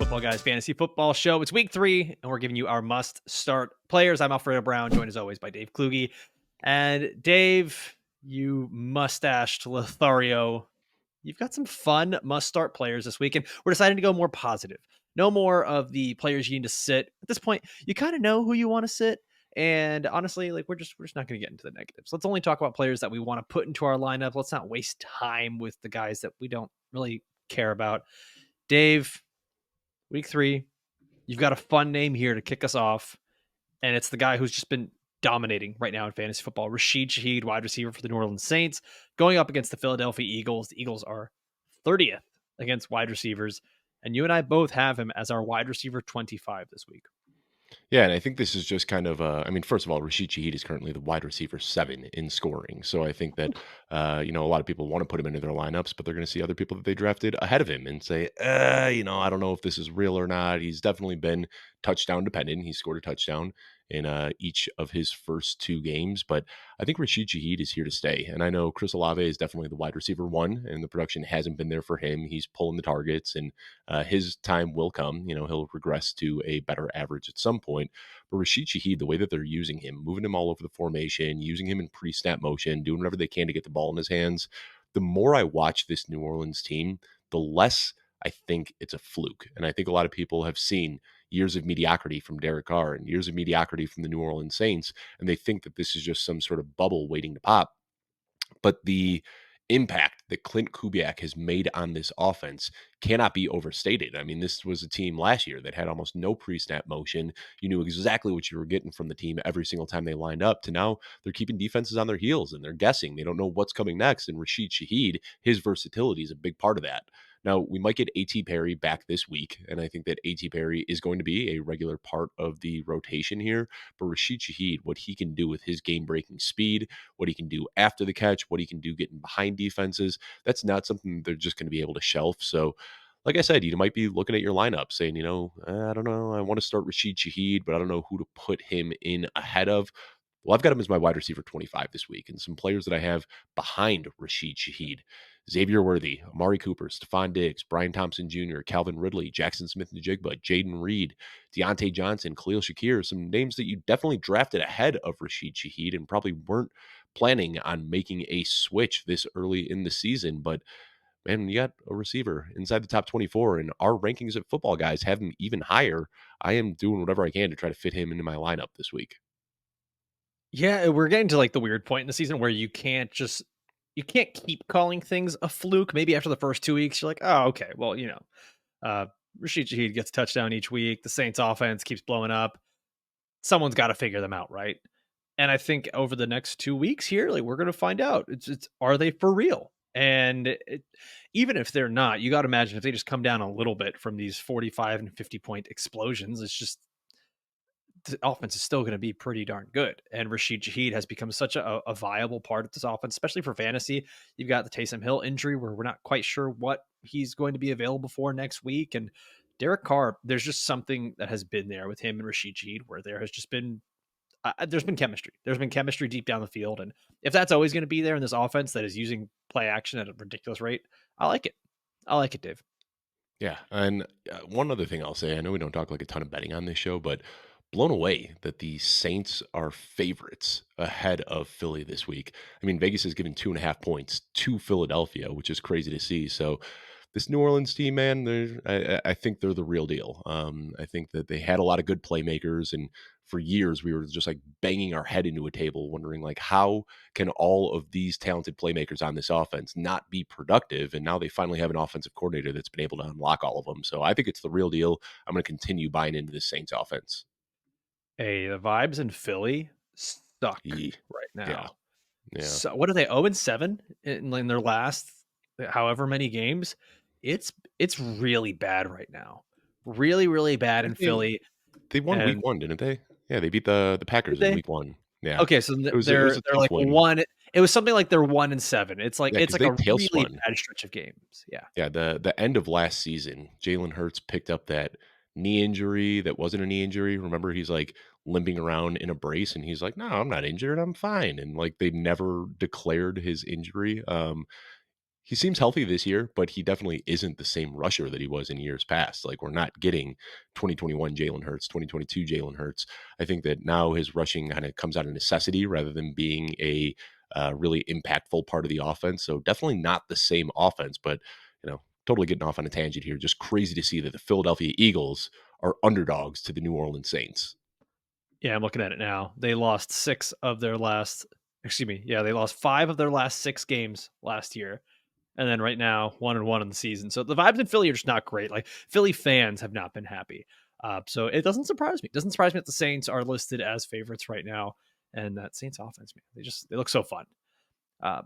Football Guys Fantasy Football Show. It's week 3, and we're giving you our must-start players. I'm Alfredo Brown, joined as always by Dave Kluge. And Dave, you mustached Lothario, you've got some fun must-start players this week, and we're deciding to go more positive. No more of the players you need to sit. At this point, you kind of know who you want to sit. And honestly, like we're just not going to get into the negatives. Let's only talk about players that we want to put into our lineup. Let's not waste time with the guys that we don't really care about. Dave, week 3, you've got a fun name here to kick us off, and it's the guy who's just been dominating right now in fantasy football. Rashid Shaheed, wide receiver for the New Orleans Saints, going up against the Philadelphia Eagles. The Eagles are 30th against wide receivers, and you and I both have him as our wide receiver 25 this week. Yeah, and I think this is just kind of, first of all, Rashid Shaheed is currently the wide receiver 7 in scoring. So I think that, a lot of people want to put him into their lineups, but they're going to see other people that they drafted ahead of him and say, I don't know if this is real or not. He's definitely been touchdown dependent. He scored a touchdown in each of his first 2 games, but I think Rashid Shaheed is here to stay. And I know Chris Olave is definitely the wide receiver 1, and the production hasn't been there for him. He's pulling the targets, and his time will come. He'll regress to a better average at some point. But Rashid Shaheed, the way that they're using him, moving him all over the formation, using him in pre-snap motion, doing whatever they can to get the ball in his hands, the more I watch this New Orleans team, the less I think it's a fluke. And I think a lot of people have seen years of mediocrity from Derek Carr and years of mediocrity from the New Orleans Saints, and they think that this is just some sort of bubble waiting to pop. But the impact that Clint Kubiak has made on this offense cannot be overstated. I mean, this was a team last year that had almost no pre-snap motion. You knew exactly what you were getting from the team every single time they lined up, to now they're keeping defenses on their heels and they're guessing. They don't know what's coming next. And Rashid Shaheed, his versatility is a big part of that. Now, we might get A.T. Perry back this week, and I think that A.T. Perry is going to be a regular part of the rotation here. But Rashid Shaheed, what he can do with his game-breaking speed, what he can do after the catch, what he can do getting behind defenses, that's not something they're just going to be able to shelf. So, like I said, you might be looking at your lineup saying, I don't know, I want to start Rashid Shaheed, but I don't know who to put him in ahead of. Well, I've got him as my wide receiver 25 this week, and some players that I have behind Rashid Shaheed: Xavier Worthy, Amari Cooper, Stephon Diggs, Brian Thompson Jr., Calvin Ridley, Jaxon Smith-Njigba, Jaden Reed, Deontay Johnson, Khalil Shakir, some names that you definitely drafted ahead of Rashid Shaheed and probably weren't planning on making a switch this early in the season. But man, you got a receiver inside the top 24, and our rankings at Football Guys have him even higher. I am doing whatever I can to try to fit him into my lineup this week. Yeah, we're getting to like the weird point in the season where you can't keep calling things a fluke. Maybe after the first 2 weeks, you're like, oh, okay, well, uh, Rashid Shaheed gets a touchdown each week. The Saints offense keeps blowing up. Someone's got to figure them out, right? And I think over the next 2 weeks here, like we're going to find out. It's are they for real? And even if they're not, you got to imagine if they just come down a little bit from these 45 and 50-point explosions, it's just the offense is still going to be pretty darn good. And Rashid Shaheed has become such a viable part of this offense, especially for fantasy. You've got the Taysom Hill injury where we're not quite sure what he's going to be available for next week. And Derek Carr, there's just something that has been there with him and Rashid Shaheed where there has just been there's been chemistry. There's been chemistry deep down the field. And if that's always going to be there in this offense that is using play action at a ridiculous rate, I like it. I like it, Dave. Yeah, and one other thing I'll say, I know we don't talk like a ton of betting on this show, but blown away that the Saints are favorites ahead of Philly this week. I mean, Vegas has given 2.5 points to Philadelphia, which is crazy to see. So this New Orleans team, man, I think they're the real deal. I think that they had a lot of good playmakers, and for years we were just like banging our head into a table, wondering like how can all of these talented playmakers on this offense not be productive? And now they finally have an offensive coordinator that's been able to unlock all of them. So I think it's the real deal. I'm going to continue buying into the Saints offense. Hey, the vibes in Philly suck Ye- right Yeah, now. yeah. So what are they? 0-7 in their last however many games. It's really bad right now. Really, really bad I in think they Philly. they won And week 1, didn't they? Yeah, they beat the did Packers in they? week 1. Yeah, Okay, so it was a they're tough like win. one. It was something like they're 1-7. Yeah, It's because like they a tail really spun. bad stretch of games. Yeah. Yeah, the end of last season, Jalen Hurts picked up that knee injury that wasn't a knee injury. Remember, he's like limping around in a brace, and he's like, "No, I'm not injured. I'm fine." And like they never declared his injury. He seems healthy this year, but he definitely isn't the same rusher that he was in years past. Like, we're not getting 2021 Jalen Hurts, 2022 Jalen Hurts. I think that now his rushing kind of comes out of necessity rather than being a really impactful part of the offense. So definitely not the same offense, but totally getting off on a tangent here. Just crazy to see that the Philadelphia Eagles are underdogs to the New Orleans Saints. Yeah, I'm looking at it now. They lost 6 of their last excuse me, yeah, they lost 5 of their last 6 games last year. And then right now, 1-1 in the season. So the vibes in Philly are just not great. Like Philly fans have not been happy. So it doesn't surprise me. It doesn't surprise me that the Saints are listed as favorites right now. And that Saints offense, man, they look so fun.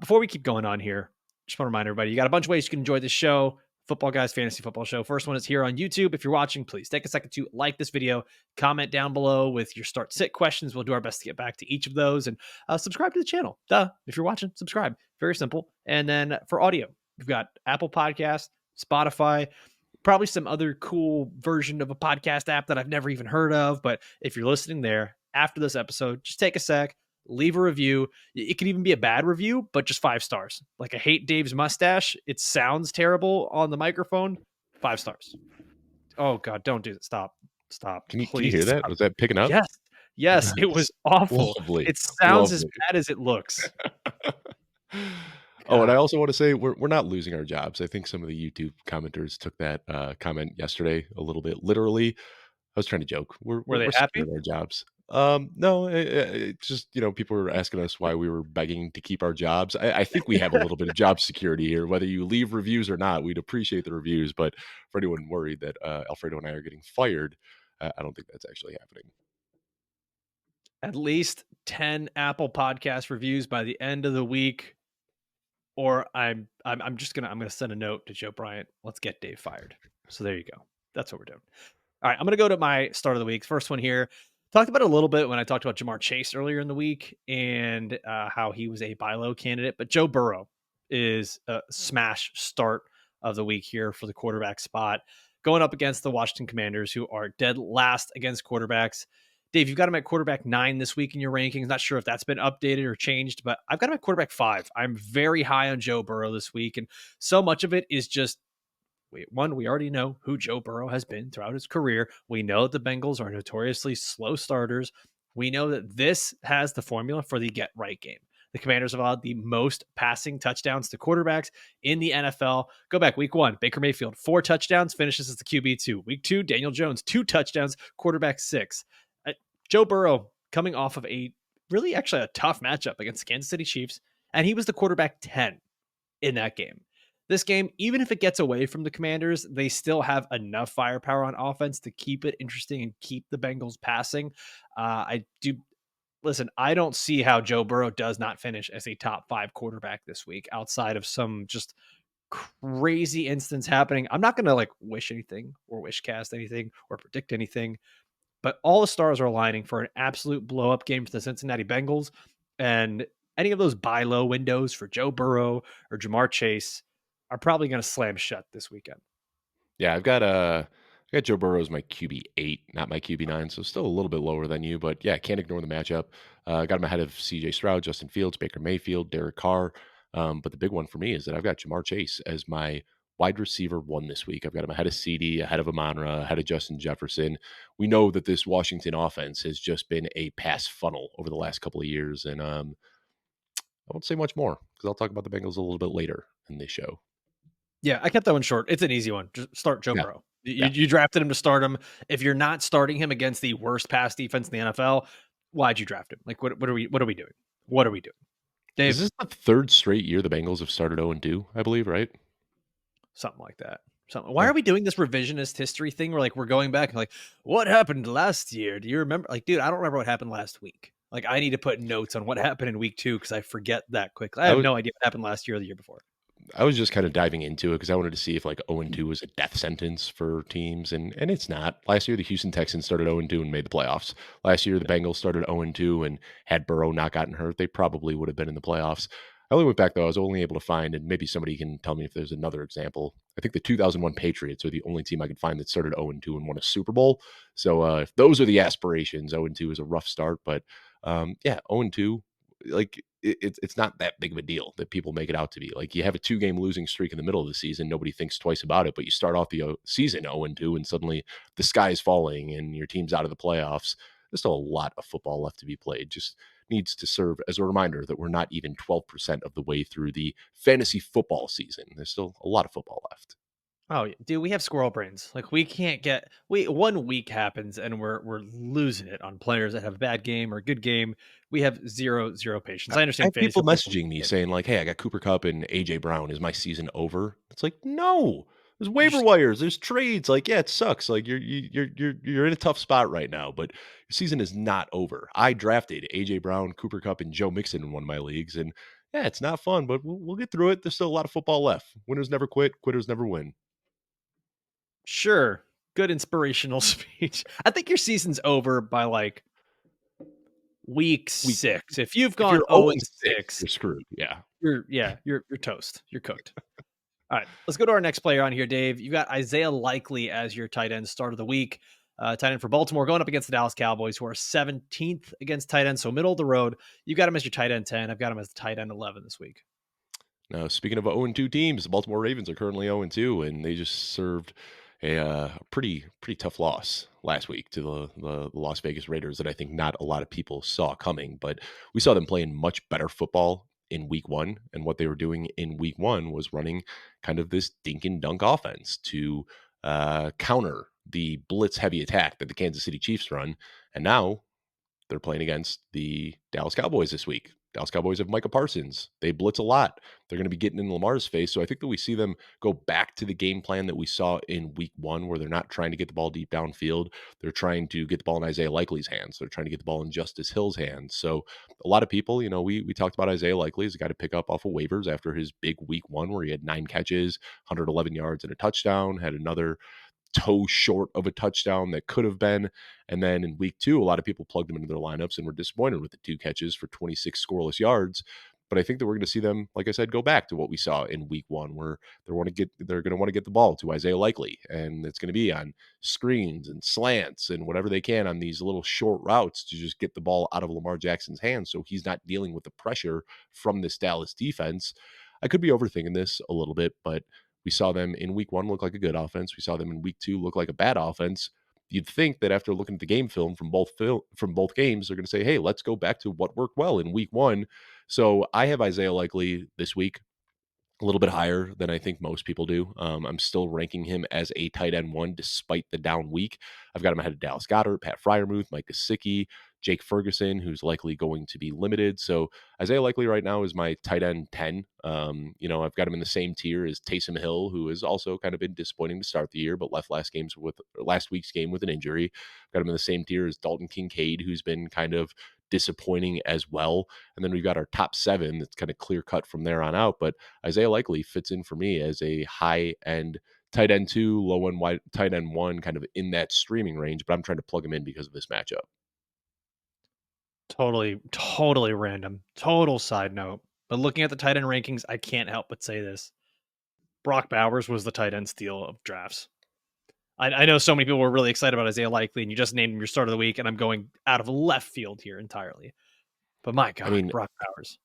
Before we keep going on here, just want to remind everybody you got a bunch of ways you can enjoy this show. Football Guys Fantasy Football Show. First one is here on YouTube. If you're watching, please take a second to like this video, comment down below with your start sit questions. We'll do our best to get back to each of those, and subscribe to the channel. Duh. If you're watching, subscribe. Very simple. And then for audio, we've got Apple Podcasts, Spotify, probably some other cool version of a podcast app that I've never even heard of. But if you're listening there after this episode, just take a sec, leave a review. It could even be a bad review, but just 5 stars. Like I hate Dave's mustache. It sounds terrible on the microphone. 5 stars. Oh God, don't do that. Stop. Stop. Can you Please hear that? stop. Was that picking up? Yes. Yes. It was Nice. awful. Lovely. It sounds as Lovely. bad as it looks. Oh, and I God. also want to say we're not losing our jobs. I think some of the YouTube commenters took that comment yesterday a little bit literally. I was trying to joke. We're Were we're, they we're secure happy? in our jobs. No, it's just people were asking us why we were begging to keep our jobs. I think we have a little bit of job security here. Whether you leave reviews or not, we'd appreciate the reviews. But for anyone worried that Alfredo and I are getting fired, I don't think that's actually happening. At least 10 Apple Podcast reviews by the end of the week, or I'm gonna send a note to Joe Bryant. Let's get Dave fired. So there you go. That's what we're doing. All right, I'm gonna go to my start of the week. First one here. Talked about it a little bit when I talked about Jamar Chase earlier in the week and how he was a buy low candidate, but Joe Burrow is a smash start of the week here for the quarterback spot, going up against the Washington Commanders, who are dead last against quarterbacks. Dave, you've got him at quarterback 9 this week in your rankings. Not sure if that's been updated or changed, but I've got him at quarterback 5. I'm very high on Joe Burrow this week, and so much of it is just one, we already know who Joe Burrow has been throughout his career. We know that the Bengals are notoriously slow starters. We know that this has the formula for the get right game. The Commanders have allowed the most passing touchdowns to quarterbacks in the NFL. Go back week 1, Baker Mayfield, 4 touchdowns, finishes as the QB2. Week 2, Daniel Jones, 2 touchdowns, quarterback 6. Joe Burrow coming off of a really actually a tough matchup against the Kansas City Chiefs, and he was the quarterback 10 in that game. This game, even if it gets away from the Commanders, they still have enough firepower on offense to keep it interesting and keep the Bengals passing. I do listen. I don't see how Joe Burrow does not finish as a top 5 quarterback this week, outside of some just crazy instance happening. I'm not going to like wish anything or wish cast anything or predict anything, but all the stars are aligning for an absolute blow up game for the Cincinnati Bengals. And any of those buy low windows for Joe Burrow or Jamar Chase are probably going to slam shut this weekend. Yeah, I got Joe Burrow as my QB8, not my QB9, so still a little bit lower than you, but yeah, can't ignore the matchup. Got him ahead of CJ Stroud, Justin Fields, Baker Mayfield, Derek Carr. But the big one for me is that I've got Jamar Chase as my wide receiver 1 this week. I've got him ahead of CD, ahead of Amonra, ahead of Justin Jefferson. We know that this Washington offense has just been a pass funnel over the last couple of years, and I won't say much more because I'll talk about the Bengals a little bit later in this show. Yeah, I kept that one short. It's an easy one. Just start Joe Yeah, Burrow. You, yeah. you drafted him to start him. If you're not starting him against the worst pass defense in the NFL, why'd you draft him? Like, what are we doing? What are we doing? Is Dave, this the 3rd straight year the Bengals have started 0-2, I believe, right? something like that. Something. Why Yeah. are we doing this revisionist history thing where like we're going back and like, what happened last year? Do you remember? Like, dude, I don't remember what happened last week. Like, I need to put notes on what happened in week 2 because I forget that quickly. I I have was no idea what happened last year or the year before. I was just kind of diving into it because I wanted to see if like 0-2 was a death sentence for teams, and it's not. Last year, the Houston Texans started 0-2 and made the playoffs. Last year, the Bengals started 0-2 and had Burrow not gotten hurt, they probably would have been in the playoffs. I only went back though. I was only able to find, and maybe somebody can tell me if there's another example. I think the 2001 Patriots are the only team I could find that started 0-2 and won a Super Bowl. So if those are the aspirations, 0-2 is a rough start, but yeah, 0-2. like it's not that big of a deal that people make it out to be. Like you have a 2-game losing streak in the middle of the season, nobody thinks twice about it. But you start off the season 0-2, and suddenly the sky is falling, and your team's out of the playoffs. There's still a lot of football left to be played. Just needs to serve as a reminder that we're not even 12% of the way through the fantasy football season. There's still a lot of football left. Oh, yeah, dude, we have squirrel brains. Like we can't get we 1 week happens and we're losing it on players that have a bad game or a good game. We have zero patience. I I understand have fantasy people football is messaging me a saying like, "Hey, I got Cooper Cup and AJ Brown. Is my season over?" It's like, no. There's you waiver just wires. There's trades. Like, yeah, it sucks. Like, you're in a tough spot right now, but your season is not over. I drafted AJ Brown, Cooper Cup, and Joe Mixon in one of my leagues, and yeah, it's not fun, but we'll get through it. There's still a lot of football left. Winners never quit. Quitters never win. sure, good inspirational speech. I think your season's over by like week We 6. If you've if gone you're 0 0 and 6, 6, you're screwed. Yeah. you're toast. You're cooked. All right, let's go to our next player on here, Dave. You got Isaiah Likely as your tight end start of the week. Tight end for Baltimore going up against the Dallas Cowboys, who are 17th against tight end, so middle of the road. You got him as your tight end 10. I've got him as tight end 11 this week. Now, speaking of 0-2 teams, the Baltimore Ravens are currently 0-2, and they just served a pretty tough loss last week to the Las Vegas Raiders that I think not a lot of people saw coming. But we saw them playing much better football in week one, and what they were doing in week one was running kind of this dink and dunk offense to counter the blitz heavy attack that the Kansas City Chiefs run. And now they're playing against the Dallas Cowboys this week. Dallas Cowboys have Micah Parsons. They blitz a lot. They're going to be getting in Lamar's face. So I think that we see them go back to the game plan that we saw in week one, where they're not trying to get the ball deep downfield. They're trying to get the ball in Isaiah Likely's hands. They're trying to get the ball in Justice Hill's hands. So a lot of people, we talked about Isaiah Likely as a guy to pick up off of waivers after his big week one, where he had 9 catches, 111 yards, and a touchdown, had another toe short of a touchdown that could have been. And then in week two, a lot of people plugged him into their lineups and were disappointed with the 2 catches for 26 scoreless yards. But I think that we're going to see them, like I said, go back to what we saw in week one, where they're going to want to get the ball to Isaiah Likely, and it's going to be on screens and slants and whatever they can on these little short routes to just get the ball out of Lamar Jackson's hands, so he's not dealing with the pressure from this Dallas defense. I could be overthinking this a little bit, but we saw them in week one look like a good offense. We saw them in week two look like a bad offense. You'd think that after looking at the game film from both games, they're going to say, "Hey, let's go back to what worked well in week one." So I have Isaiah Likely this week a little bit higher than I think most people do. I'm still ranking him as a tight end one despite the down week. I've got him ahead of Dallas Goedert, Pat Fryermuth, Mike Gesicki, Jake Ferguson, who's likely going to be limited. So Isaiah Likely right now is my tight end 10. I've got him in the same tier as Taysom Hill, who has also kind of been disappointing to start the year, but left last week's game with an injury. Got him in the same tier as Dalton Kincaid, who's been kind of disappointing as well. And then we've got our top 7 that's kind of clear cut from there on out. But Isaiah Likely fits in for me as a high end tight end 2, low end wide tight end 1, kind of in that streaming range. But I'm trying to plug him in because of this matchup. Totally random. Total side note. But looking at the tight end rankings, I can't help but say this. Brock Bowers was the tight end steal of drafts. I know so many people were really excited about Isaiah Likely, and you just named him your start of the week, and I'm going out of left field here entirely. But my I God, mean, Brock Bowers.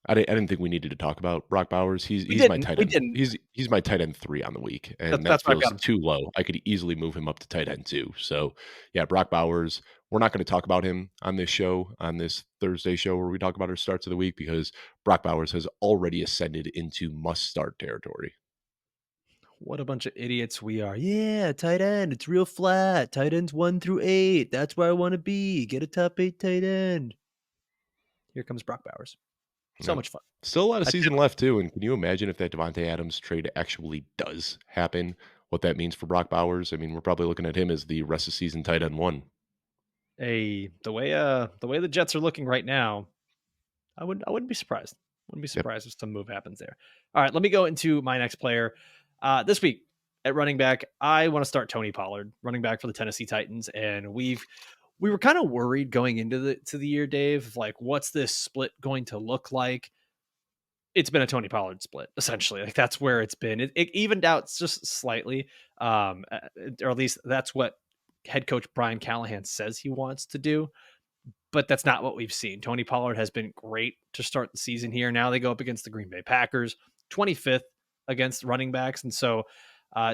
I didn't think we needed to talk about Brock Bowers. He's We he's my didn't. tight We end. didn't. He's my tight end 3 on the week, and that That's why I've got feels him. too low. I could easily move him up to tight end 2. So, yeah, Brock Bowers, we're not gonna talk about him on this show, on this Thursday show where we talk about our starts of the week, because Brock Bowers has already ascended into must-start territory. What a bunch of idiots we are. Yeah, tight end. It's real flat. Tight ends 1 through 8. That's where I want to be. Get a top 8 tight end. Here comes Brock Bowers. So Yeah. much fun. Still a lot of I season left too, and can you imagine if that Devontae Adams trade actually does happen, what that means for Brock Bowers? I mean, we're probably looking at him as the rest of season tight end 1. The way the Jets are looking right now, I wouldn't be surprised. Wouldn't be Yep. surprised if some move happens there. All right, let me go into my next player. This week at running back, I want to start Tony Pollard, running back for the Tennessee Titans, and we were kind of worried going into the year, Dave. Like, what's this split going to look like? It's been a Tony Pollard split, essentially. Like that's where it's been. It evened out just slightly, or at least that's what head coach Brian Callahan says he wants to do. but that's not what we've seen. Tony Pollard has been great to start the season here. Now they go up against the Green Bay Packers, 25th against running backs. And so,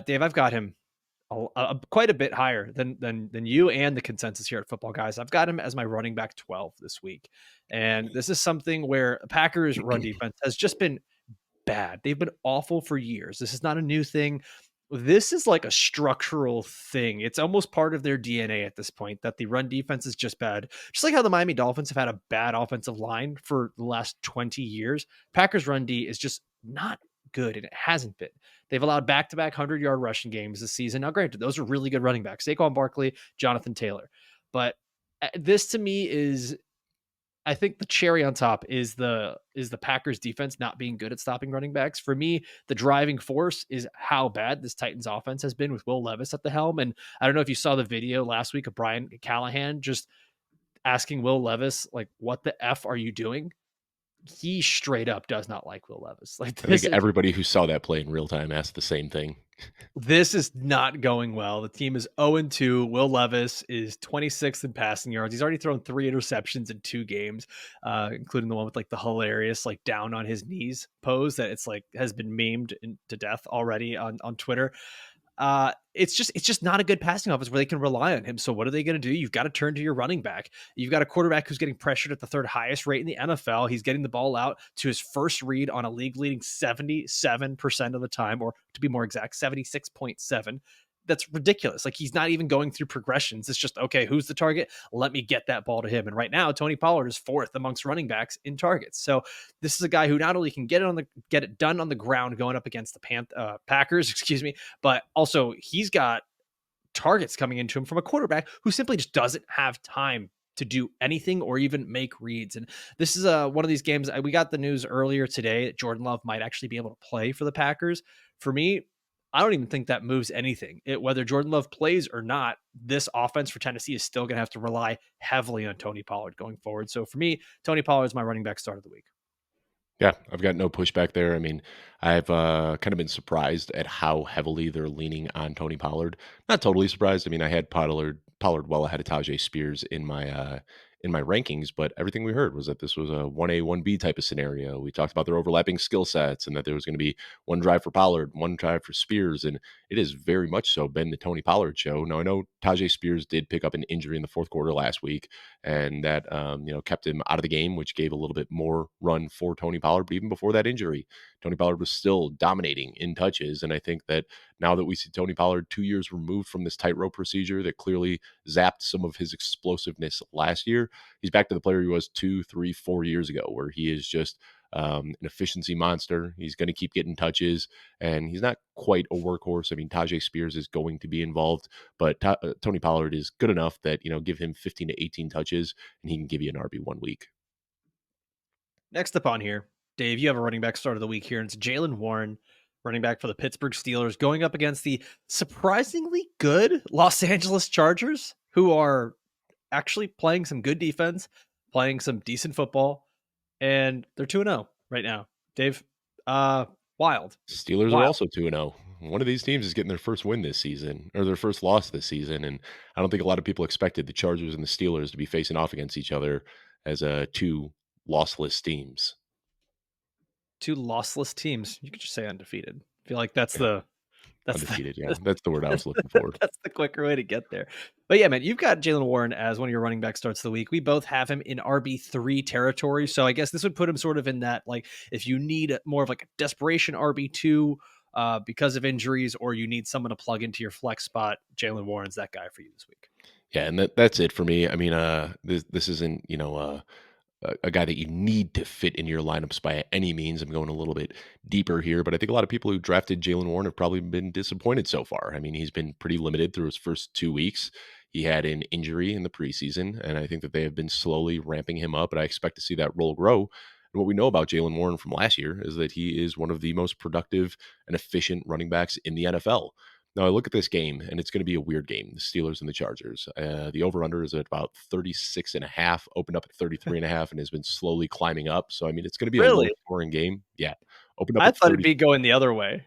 Dave, I've got him quite a bit higher than you and the consensus here at Football Guys. I've got him as my running back 12 this week. And this is something where Packers run defense has just been bad. They've been awful for years. This is not a new thing. This is like a structural thing. It's almost part of their DNA at this point that the run defense is just bad. Just like how the Miami Dolphins have had a bad offensive line for the last 20 years, Packers run D is just not good, and it hasn't been. They've allowed back-to-back 100-yard rushing games this season. Now, granted, those are really good running backs, Saquon Barkley, Jonathan Taylor. But this to me is, I think the cherry on top is the Packers defense not being good at stopping running backs. For me, the driving force is how bad this Titans offense has been with Will Levis at the helm. And I don't know if you saw the video last week of Brian Callahan just asking Will Levis, like, what the F are you doing? He straight up does not like Will Levis. Like, I think everybody who saw that play in real time asked the same thing. this is not going well. The team is 0-2. Will Levis is 26th in passing yards. He's already thrown 3 interceptions in 2 games, including the one with like the hilarious like down on his knees pose that it's like has been memed to death already on Twitter. It's just not a good passing offense where they can rely on him. So what are they going to do? You've got to turn to your running back. You've got a quarterback who's getting pressured at the 3rd highest rate in the NFL. He's getting the ball out to his first read on a league leading 77% of the time, or to be more exact, 76.7. That's ridiculous. Like, he's not even going through progressions. It's just, okay, who's the target? Let me get that ball to him. And right now, Tony Pollard is 4th amongst running backs in targets. So this is a guy who not only can get it done on the ground going up against the Packers, excuse me, but also he's got targets coming into him from a quarterback who simply just doesn't have time to do anything or even make reads. And this is one of these games. We got the news earlier today that Jordan Love might actually be able to play for the Packers. For me, I don't even think that moves anything. Whether Jordan Love plays or not, this offense for Tennessee is still going to have to rely heavily on Tony Pollard going forward. So for me, Tony Pollard is my running back start of the week. Yeah, I've got no pushback there. I mean, I've kind of been surprised at how heavily they're leaning on Tony Pollard. Not totally surprised. I mean, I had Pollard well ahead of Tajay Spears in my rankings, but everything we heard was that this was a 1A, 1B type of scenario. We talked about their overlapping skill sets and that there was going to be one drive for Pollard, one drive for Spears, and it has very much so been the Tony Pollard show. Now, I know Tajay Spears did pick up an injury in the 4th quarter last week, and that kept him out of the game, which gave a little bit more run for Tony Pollard. But even before that injury, Tony Pollard was still dominating in touches, and I think that now that we see Tony Pollard 2 years removed from this tightrope procedure that clearly zapped some of his explosiveness last year, he's back to the player he was 2, 3, 4 years ago, where he is just an efficiency monster. He's going to keep getting touches, and he's not quite a workhorse. I mean, Tajay Spears is going to be involved, but Tony Pollard is good enough that, give him 15 to 18 touches, and he can give you an RB 1 week. Next up on here, Dave, you have a running back start of the week here, and it's Jaylen Warren, running back for the Pittsburgh Steelers, going up against the surprisingly good Los Angeles Chargers, who are actually playing some good defense, playing some decent football, and they're 2-0 right now. Dave, wild. Steelers are also 2-0. One of these teams is getting their first win this season, or their first loss this season, and I don't think a lot of people expected the Chargers and the Steelers to be facing off against each other as 2 lossless teams. 2 lossless teams. You could just say undefeated. I feel like that's undefeated. Yeah, that's the word I was looking for. That's the quicker way to get there. But yeah, man, you've got Jaylen Warren as one of your running back starts of the week. We both have him in RB3 territory. So I guess this would put him sort of in that, like, if you need more of like a desperation RB2 because of injuries, or you need someone to plug into your flex spot, Jaylen Warren's that guy for you this week. Yeah, and that's it for me. I mean, this isn't, a guy that you need to fit in your lineups by any means. I'm going a little bit deeper here, but I think a lot of people who drafted Jaylen Warren have probably been disappointed so far. I mean, he's been pretty limited through his first 2 weeks. He had an injury in the preseason, and I think that they have been slowly ramping him up, and I expect to see that role grow. And what we know about Jaylen Warren from last year is that he is one of the most productive and efficient running backs in the NFL. Now, I look at this game, and it's going to be a weird game, the Steelers and the Chargers. The over-under is at about 36.5, opened up at 33.5, and has been slowly climbing up. So, I mean, it's going to be a low-scoring game. Yeah. Opened up I at thought 30. it'd be going the other way.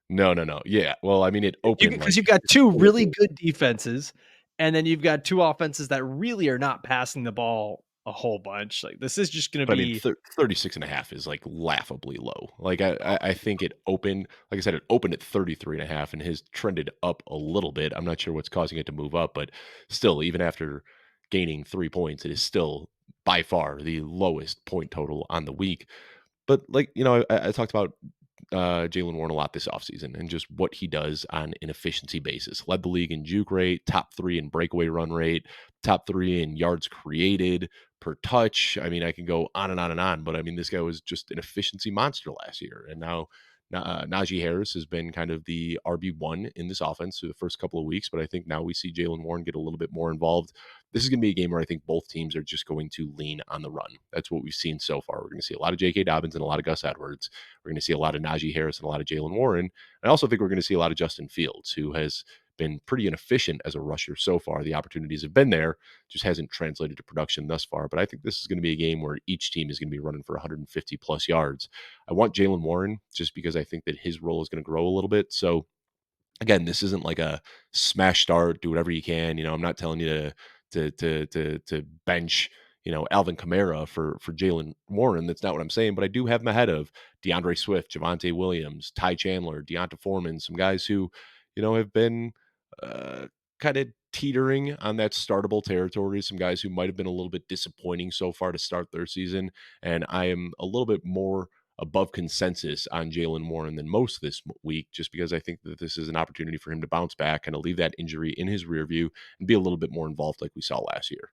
No. Yeah. Well, I mean, it opened because you've got 2 really good defenses, And then you've got two offenses that really are not passing the ball a whole bunch. Like this is just going to But I mean, be 36.5 is, like, laughably low. Like, I think it opened like I said, it opened at 33.5 and has trended up a little bit. I'm not sure what's causing it to move up, but still, even after gaining 3 points, it is still by far the lowest point total on the week. But, like, I talked about Jaylen Warren a lot this offseason and just what he does on an efficiency basis. Led the league in juke rate, top 3 in breakaway run rate, top 3 in yards created per touch. I mean, I can go on and on and on, but I mean, this guy was just an efficiency monster last year. And now Najee Harris has been kind of the RB1 in this offense through the first couple of weeks, but I think now we see Jaylen Warren get a little bit more involved. This is going to be a game where I think both teams are just going to lean on the run. That's what we've seen so far. We're going to see a lot of J.K. Dobbins and a lot of Gus Edwards. We're going to see a lot of Najee Harris and a lot of Jaylen Warren. I also think we're going to see a lot of Justin Fields, who has been pretty inefficient as a rusher so far. The opportunities have been there, just hasn't translated to production thus far. But I think this is going to be a game where each team is going to be running for 150 plus yards. I want Jaylen Warren just because I think that his role is going to grow a little bit. So again, this isn't like a smash start, do whatever you can. I'm not telling you to bench, Alvin Kamara for Jaylen Warren. That's not what I'm saying. But I do have him ahead of DeAndre Swift, Javonte Williams, Ty Chandler, Deonta Foreman, some guys who, have been uh, kind of teetering on that startable territory. Some guys who might have been a little bit disappointing so far to start their season. And I am a little bit more above consensus on Jaylen Warren than most this week, just because I think that this is an opportunity for him to bounce back and to leave that injury in his rear view and be a little bit more involved like we saw last year.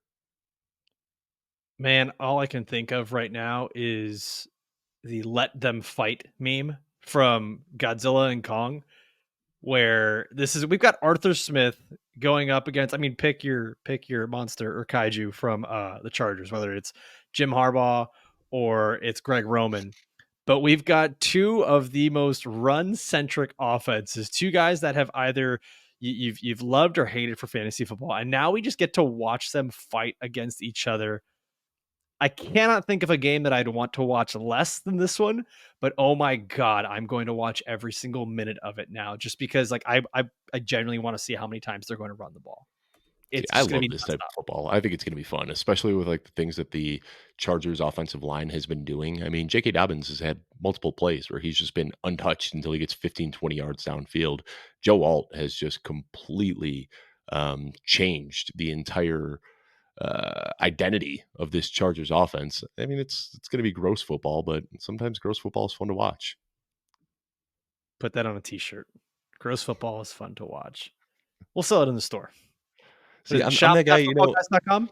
man. All I can think of right now is the "Let Them Fight" meme from Godzilla and Kong, where we've got Arthur Smith going up against. I mean, pick your monster or kaiju from the Chargers, whether it's Jim Harbaugh or it's Greg Roman. But we've got two of the most run-centric offenses, two guys that have either you've loved or hated for fantasy football, and now we just get to watch them fight against each other. I cannot think of a game that I'd want to watch less than this one, but oh my god, I'm going to watch every single minute of it now, just because like I genuinely want to see how many times they're going to run the ball. See, It's I just going to love be this type of nonstop. football. I think it's going to be fun, especially with like the things that the Chargers offensive line has been doing. I mean, J.K. Dobbins has had multiple plays where he's just been untouched until he gets 15, 20 yards downfield. Joe Alt has just completely changed the entire identity of this Chargers offense. I mean, it's going to be gross football, but sometimes gross football is fun to watch. Put that on a t-shirt. Gross football is fun to watch. We'll sell it in the store. What See, is it? I'm that guy, Shop.footballguys.com?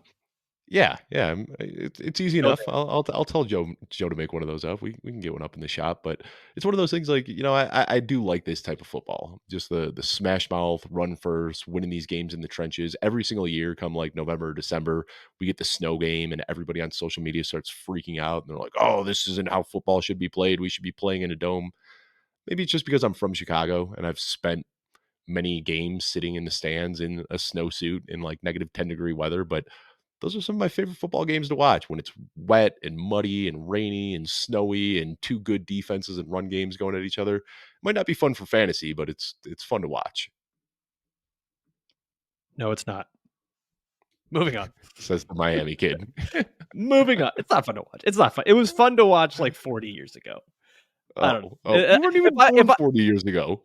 Yeah, yeah, it's easy Go enough. there. I'll tell Joe to make one of those up. We can get one up in the shop, but it's one of those things like, I do like this type of football. Just the smash mouth, run first, winning these games in the trenches. Every single year come like November, December, we get the snow game and everybody on social media starts freaking out and they're like, "Oh, this isn't how football should be played. We should be playing in a dome." Maybe it's just because I'm from Chicago and I've spent many games sitting in the stands in a snowsuit in like -10-degree weather, but those are some of my favorite football games to watch when it's wet and muddy and rainy and snowy and two good defenses and run games going at each other. It might not be fun for fantasy, but it's fun to watch, No, it's not. Moving on. says the Miami kid. Moving on. It's not fun to watch. It's not fun. It was fun to watch like 40 years ago. I don't Oh, know. oh, you weren't If even I, if born I, 40 years ago.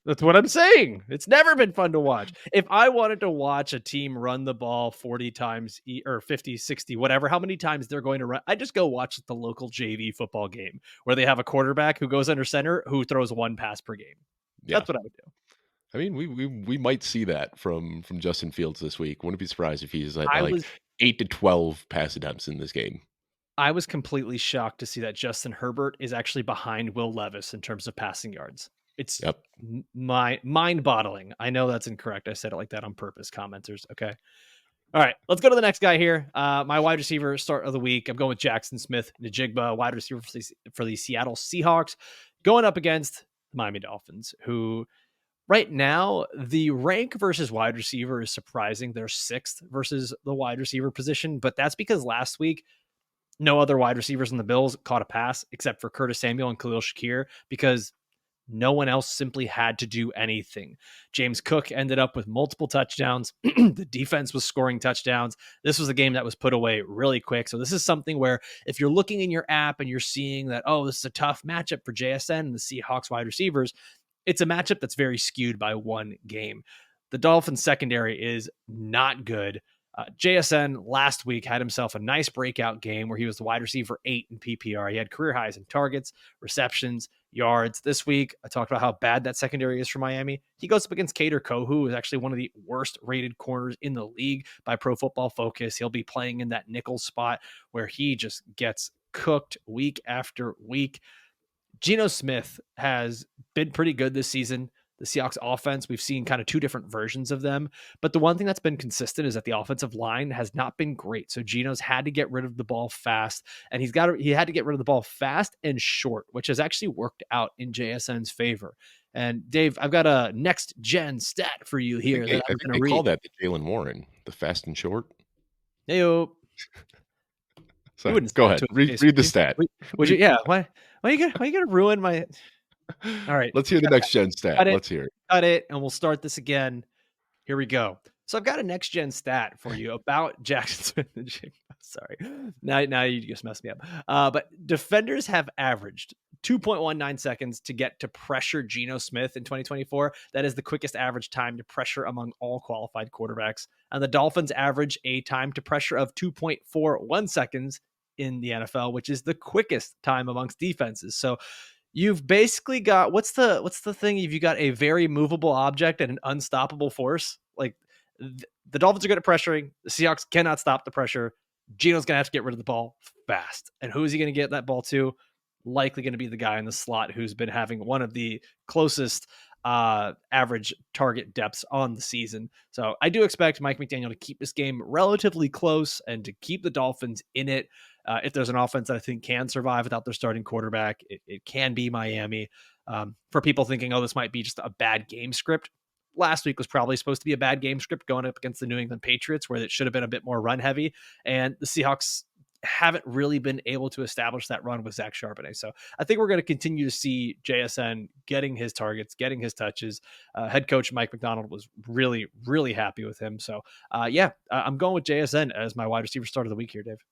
that's what I'm saying. It's never been fun to watch. If I wanted to watch a team run the ball 40 times or 50, 60, whatever, how many times they're going to run, I just go watch the local JV football game where they have a quarterback who goes under center who throws one pass per game. Yeah. That's what I would do. I mean, we might see that from Justin Fields this week. Wouldn't be surprised if he's at I like was 8 to 12 pass attempts in this game. I was completely shocked to see that Justin Herbert is actually behind Will Levis in terms of passing yards. It's Yep. my mind-boggling. I know that's incorrect. I said it like that on purpose, commenters. Okay. All right, let's go to the next guy here. My wide receiver start of the week. I'm going with Jaxon Smith-Njigba, wide receiver for the Seattle Seahawks, going up against the Miami Dolphins, who right now the rank versus wide receiver is surprising. They're sixth versus the wide receiver position, but that's because last week no other wide receivers in the Bills caught a pass except for Curtis Samuel and Khalil Shakir because No one else simply had to do anything. James Cook ended up with multiple touchdowns. The defense was scoring touchdowns. This was a game that was put away really quick. So this is something where if you're looking in your app and you're seeing that, oh, this is a tough matchup for JSN and the Seahawks wide receivers, it's a matchup that's very skewed by one game. The Dolphins secondary is not good. JSN last week had himself a nice breakout game where he was the wide receiver 8 in PPR. He had career highs in targets, receptions, yards. This week, I talked about how bad that secondary is for Miami. He goes up against Kader Kohu, who is actually one of the worst rated corners in the league by Pro Football Focus. He'll be playing in that nickel spot where he just gets cooked week after week. Geno Smith has been pretty good this season. The Seahawks offense, we've seen kind of two different versions of them. But the one thing that's been consistent is that the offensive line has not been great. So Geno's had to get rid of the ball fast, and he had to get rid of the ball fast and short, which has actually worked out in JSN's favor. And Dave, I've got a next gen stat for you here that I I'm think going to they call read. that the Jaylen Warren, the fast and short. Hey, you So wouldn't say go that ahead, to his read face, read would the you? stat. Would you? Read Yeah. Why you gonna ruin my? All right, Let's hear the next gen stat. cut it, Let's hear it. cut it, and we'll start this again. Here we go. So I've got a next gen stat for you about Jaxon Smith-Njigba. Sorry, now you just messed me up. But defenders have averaged 2.19 seconds to get to pressure Geno Smith in 2024. That is the quickest average time to pressure among all qualified quarterbacks. And the Dolphins average a time to pressure of 2.41 seconds in the NFL, which is the quickest time amongst defenses. So you've basically got what's the thing? If you got a very movable object and an unstoppable force, like the Dolphins are good at pressuring. The Seahawks cannot stop the pressure. Geno's gonna have to get rid of the ball fast. And who is he gonna get that ball to? Likely going to be the guy in the slot who's been having one of the closest average target depths on the season. So I do expect Mike McDaniel to keep this game relatively close and to keep the Dolphins in it. If there's an offense that I think can survive without their starting quarterback, it can be Miami. For people thinking, oh, this might be just a bad game script, last week was probably supposed to be a bad game script going up against the New England Patriots, where it should have been a bit more run heavy. And the Seahawks haven't really been able to establish that run with Zach Charbonnet. So I think we're going to continue to see JSN getting his targets, getting his touches. Head coach Mike McDonald was really, really happy with him. So I'm going with JSN as my wide receiver start of the week here, Dave.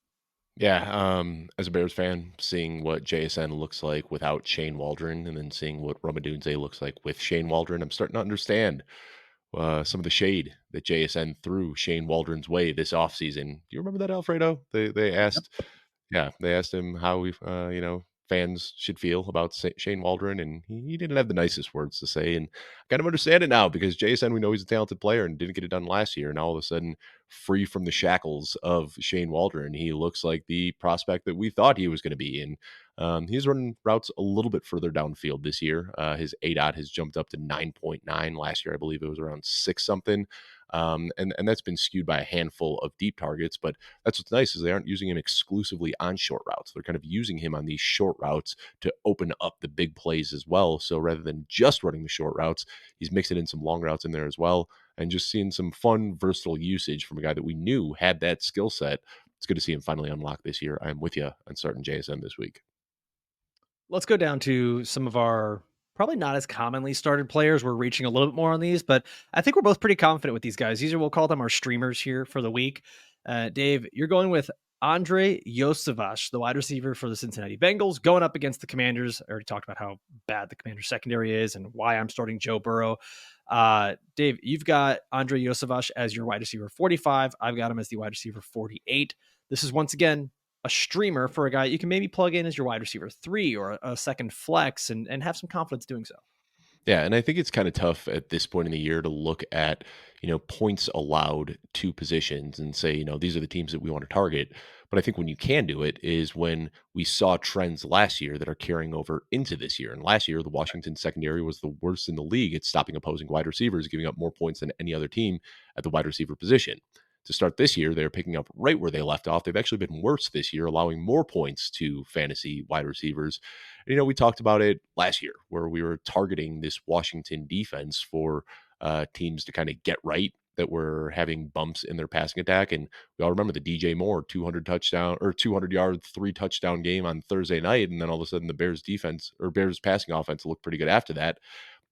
Yeah, as a Bears fan, seeing what JSN looks like without Shane Waldron, and then seeing what Romadunze looks like with Shane Waldron, I'm starting to understand some of the shade that JSN threw Shane Waldron's way this offseason. Do you remember that, Alfredo? They Yep. asked, yeah, they asked him how fans should feel about Shane Waldron, and he didn't have the nicest words to say. And I kind of understand it now because JSN, we know he's a talented player and didn't get it done last year, and all of a sudden, free from the shackles of Shane Waldron, he looks like the prospect that we thought he was going to be. And he's running routes a little bit further downfield this year. His ADOT has jumped up to 9.9. Last year, I believe it was around 6 something. And that's been skewed by a handful of deep targets. But that's what's nice is they aren't using him exclusively on short routes. They're kind of using him on these short routes to open up the big plays as well. So rather than just running the short routes, he's mixing in some long routes in there as well, and just seeing some fun, versatile usage from a guy that we knew had that skill set. It's good to see him finally unlock this year. I'm with you on starting JSN this week. Let's go down to some of our probably not as commonly started players. We're reaching a little bit more on these, but I think we're both pretty confident with these guys. We'll call them our streamers here for the week. Dave, you're going with Andrei Iosivas, the wide receiver for the Cincinnati Bengals, going up against the Commanders. I already talked about how bad the Commanders secondary is and why I'm starting Joe Burrow. Dave, you've got Andrei Iosivas as your wide receiver 45. I've got him as the wide receiver 48. This is once again a streamer for a guy you can maybe plug in as your wide receiver 3 or a second flex and have some confidence doing so. Yeah, and I think it's kind of tough at this point in the year to look at, points allowed to positions and say, these are the teams that we want to target. But I think when you can do it is when we saw trends last year that are carrying over into this year. And last year, the Washington secondary was the worst in the league at stopping opposing wide receivers, giving up more points than any other team at the wide receiver position. To start this year, they're picking up right where they left off. They've actually been worse this year, allowing more points to fantasy wide receivers. We talked about it last year where we were targeting this Washington defense for teams to kind of get right. that were having bumps in their passing attack. And we all remember the DJ Moore 200 touchdown or 200-yard, 3 touchdown game on Thursday night. And then all of a sudden the Bears defense or Bears passing offense looked pretty good after that.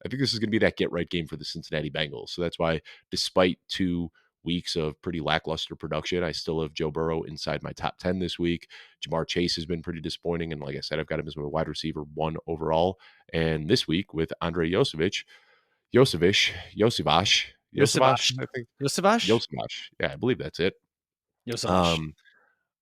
I think this is going to be that get right game for the Cincinnati Bengals. So that's why, despite 2 weeks of pretty lackluster production, I still have Joe Burrow inside my top 10 this week. Jamar Chase has been pretty disappointing. And like I said, I've got him as my wide receiver 1 overall. And this week with Andrei Iosivas, Yosavash. I think. Yosavash? Iosivas. Yeah, I believe that's it. Yosavash. Um,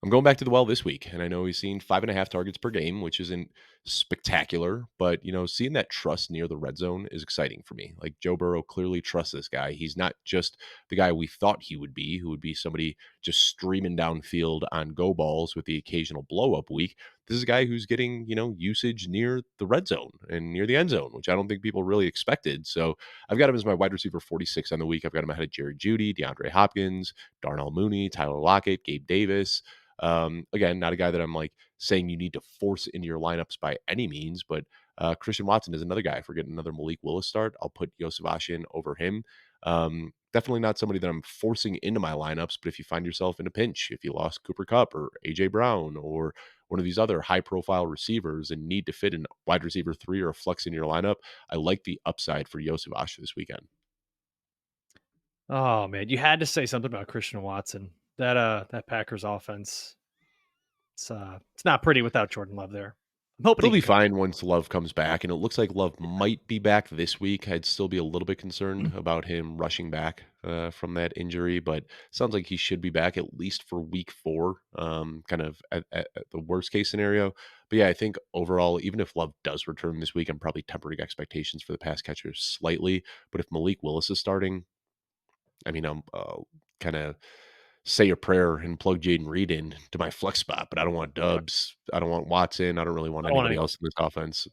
I'm going back to the well this week, and I know he's seen 5.5 targets per game, which isn't spectacular, but seeing that trust near the red zone is exciting for me. Like Joe Burrow clearly trusts this guy. He's not just the guy we thought he would be, who would be somebody just streaming downfield on go balls with the occasional blow up week. This is a guy who's getting, usage near the red zone and near the end zone, which I don't think people really expected. So I've got him as my wide receiver 46 on the week. I've got him ahead of Jerry Jeudy, DeAndre Hopkins, Darnell Mooney, Tyler Lockett, Gabe Davis. Again, not a guy that I'm like saying you need to force into your lineups by any means, but Christian Watson is another guy. If we're getting another Malik Willis start, I'll put Iosivas in over him. Definitely not somebody that I'm forcing into my lineups, but if you find yourself in a pinch, if you lost Cooper Kupp or AJ Brown or one of these other high profile receivers and need to fit in wide receiver 3 or a flex in your lineup, I like the upside for Iosivas this weekend. Oh man, you had to say something about Christian Watson. That Packers offense, it's not pretty without Jordan Love there. I'm hoping he They'll can be come fine through. once Love comes back, and it looks like Love might be back this week. I'd still be a little bit concerned about him rushing back from that injury, but sounds like he should be back at least for week 4, kind of at the worst case scenario. But yeah, I think overall, even if Love does return this week, I'm probably tempering expectations for the pass catchers slightly. But if Malik Willis is starting, I mean, I'm kind of say a prayer and plug Jaden Reed in to my flex spot, but I don't want Dubs. I don't want Watson. I don't really want I don't want anybody anyone. else in this offense.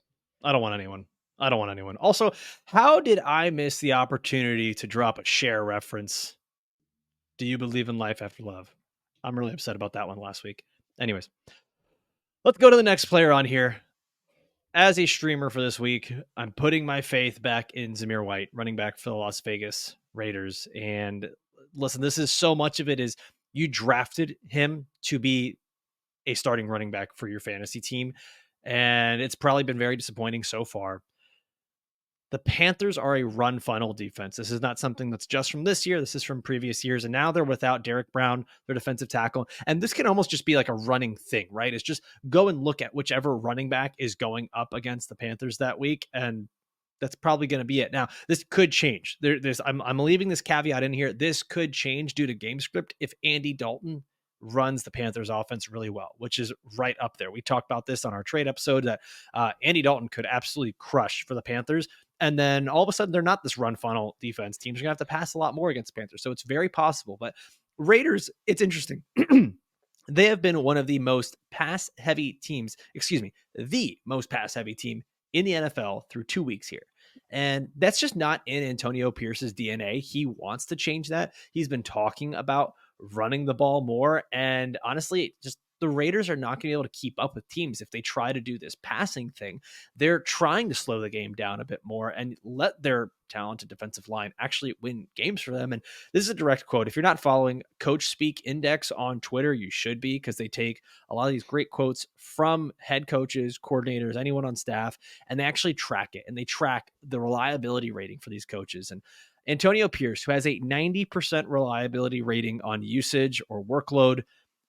I don't want anyone. I don't want anyone. Also, how did I miss the opportunity to drop a share reference? Do you believe in life after love? I'm really upset about that one last week. Anyways, let's go to the next player on here. As a streamer for this week, I'm putting my faith back in Zamir White, running back for the Las Vegas Raiders. And listen, this is so much of it is you drafted him to be a starting running back for your fantasy team. And it's probably been very disappointing so far. The Panthers are a run funnel defense. This is not something that's just from this year. This is from previous years. And now they're without Derek Brown, their defensive tackle. And this can almost just be like a running thing, right? It's just go and look at whichever running back is going up against the Panthers that week. And that's probably going to be it. Now, this could change. I'm leaving this caveat in here. This could change due to game script if Andy Dalton runs the Panthers offense really well, which is right up there. We talked about this on our trade episode that Andy Dalton could absolutely crush for the Panthers. And then all of a sudden, they're not this run funnel defense. Teams are going to have to pass a lot more against the Panthers. So it's very possible. But Raiders, it's interesting. They have been one of the most pass heavy teams, excuse me, the most pass heavy team in the NFL through 2 weeks here. And that's just not in Antonio Pierce's DNA. He wants to change that. He's been talking about running the ball more. And honestly, just the Raiders are not going to be able to keep up with teams if they try to do this passing thing. They're trying to slow the game down a bit more and let their talented defensive line actually win games for them. And this is a direct quote. If you're not following Coach Speak Index on Twitter, you should be, because they take a lot of these great quotes from head coaches, coordinators, anyone on staff, and they actually track it, and they track the reliability rating for these coaches. And Antonio Pierce, who has a 90% reliability rating on usage or workload,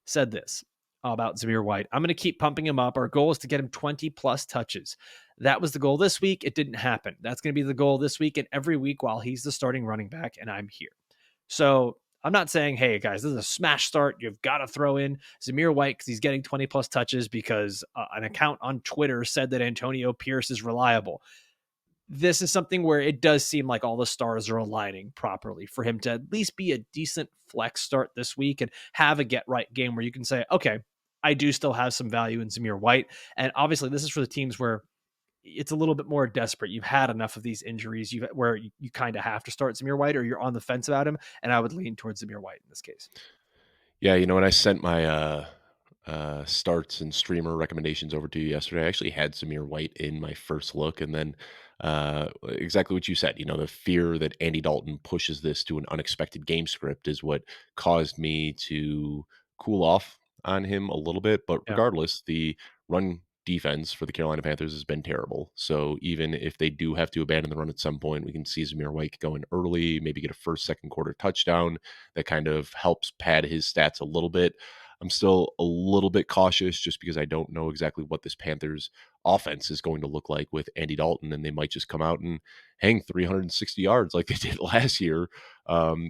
said this about Zamir White. I'm going to keep pumping him up. Our goal is to get him 20 plus touches. That was the goal this week. It didn't happen. That's going to be the goal this week and every week while he's the starting running back and I'm here. So I'm not saying, hey, guys, this is a smash start. You've got to throw in Zamir White because he's getting 20 plus touches because an account on Twitter said that Antonio Pierce is reliable. This is something where it does seem like all the stars are aligning properly for him to at least be a decent flex start this week and have a get right game where you can say, okay, I do still have some value in Zamir White. And obviously, this is for the teams where it's a little bit more desperate. You've had enough of these injuries where you kind of have to start Zamir White or you're on the fence about him. And I would lean towards Zamir White in this case. Yeah, when I sent starts and streamer recommendations over to you yesterday. I actually had Zamir White in my first look, and then exactly what you said. You know, the fear that Andy Dalton pushes this to an unexpected game script is what caused me to cool off on him a little bit. But Yeah. regardless, the run defense for the Carolina Panthers has been terrible. So even if they do have to abandon the run at some point, we can see Zamir White go in early, maybe get a first, second quarter touchdown that kind of helps pad his stats a little bit. I'm still a little bit cautious just because I don't know exactly what this Panthers offense is going to look like with Andy Dalton, and they might just come out and hang 360 yards like they did last year.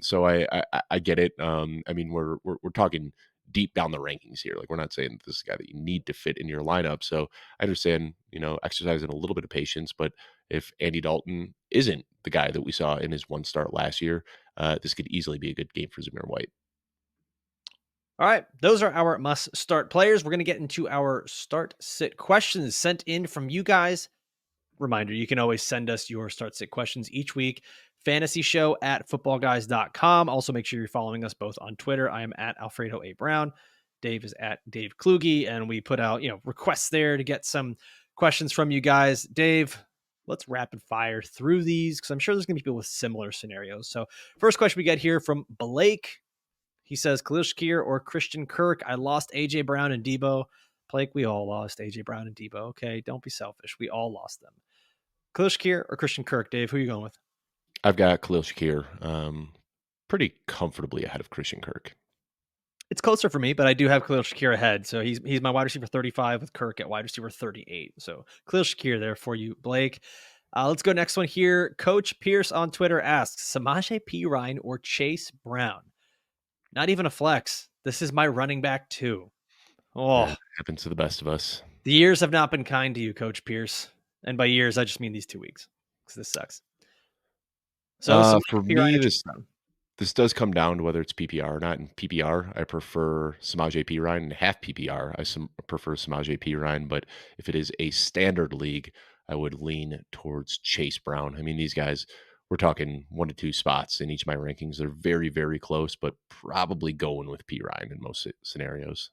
So I get it. I mean, we're talking deep down the rankings here. Like we're not saying this is a guy that you need to fit in your lineup. So I understand, exercising a little bit of patience, but if Andy Dalton isn't the guy that we saw in his one start last year, this could easily be a good game for Zamir White. All right, those are our must start players. We're going to get into our start sit questions sent in from you guys. Reminder, you can always send us your start sit questions each week. Fantasy show at footballguys.com. Also, make sure you're following us both on Twitter. I am at Alfredo A. Brown. Dave is at Dave Kluge, and we put out, requests there to get some questions from you guys. Dave, let's rapid fire through these because I'm sure there's going to be people with similar scenarios. So, first question we get here from Blake. He says, Khalil Shakir or Christian Kirk. I lost A.J. Brown and Debo. Blake, we all lost A.J. Brown and Debo. Okay, don't be selfish. We all lost them. Khalil Shakir or Christian Kirk, Dave? Who are you going with? I've got Khalil Shakir pretty comfortably ahead of Christian Kirk. It's closer for me, but I do have Khalil Shakir ahead. So he's my wide receiver 35 with Kirk at wide receiver 38. So Khalil Shakir there for you, Blake. Let's go next one here. Coach Pierce on Twitter asks, Samaje Perine or Chase Brown? Not even a flex. This is my running back too. Oh, That happens to the best of us. the years have not been kind to you, Coach Pierce. And by years, I just mean these 2 weeks because this sucks. So For Samaje Perine me, or Chase this Brown? this does come down to whether it's PPR or not. In PPR, I prefer Samaje Perine, and half PPR, prefer Samaje Perine. But if it is a standard league, I would lean towards Chase Brown. I mean, these guys, we're talking 1 to 2 spots in each of my rankings. They're very, very close, but probably going with Perine in most scenarios.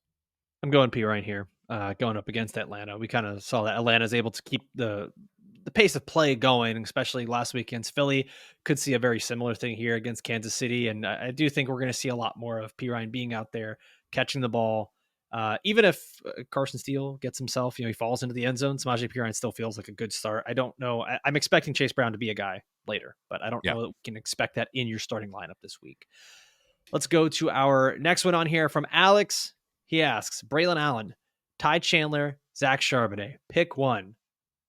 I'm going P right here, going up against Atlanta. We kind of saw that Atlanta's able to keep the pace of play going, especially last week against Philly. Could see a very similar thing here against Kansas City, and I do think we're going to see a lot more of P Ryan being out there catching the ball. Even if Carson Steele gets himself, he falls into the end zone, Samaje Perine still feels like a good start. I don't know. I'm expecting Chase Brown to be a guy later, but I don't Yeah. know that we can expect that in your starting lineup this week. Let's go to our next one on here from Alex. He asks, Braylon Allen, Ty Chandler, Zach Charbonnet, pick one.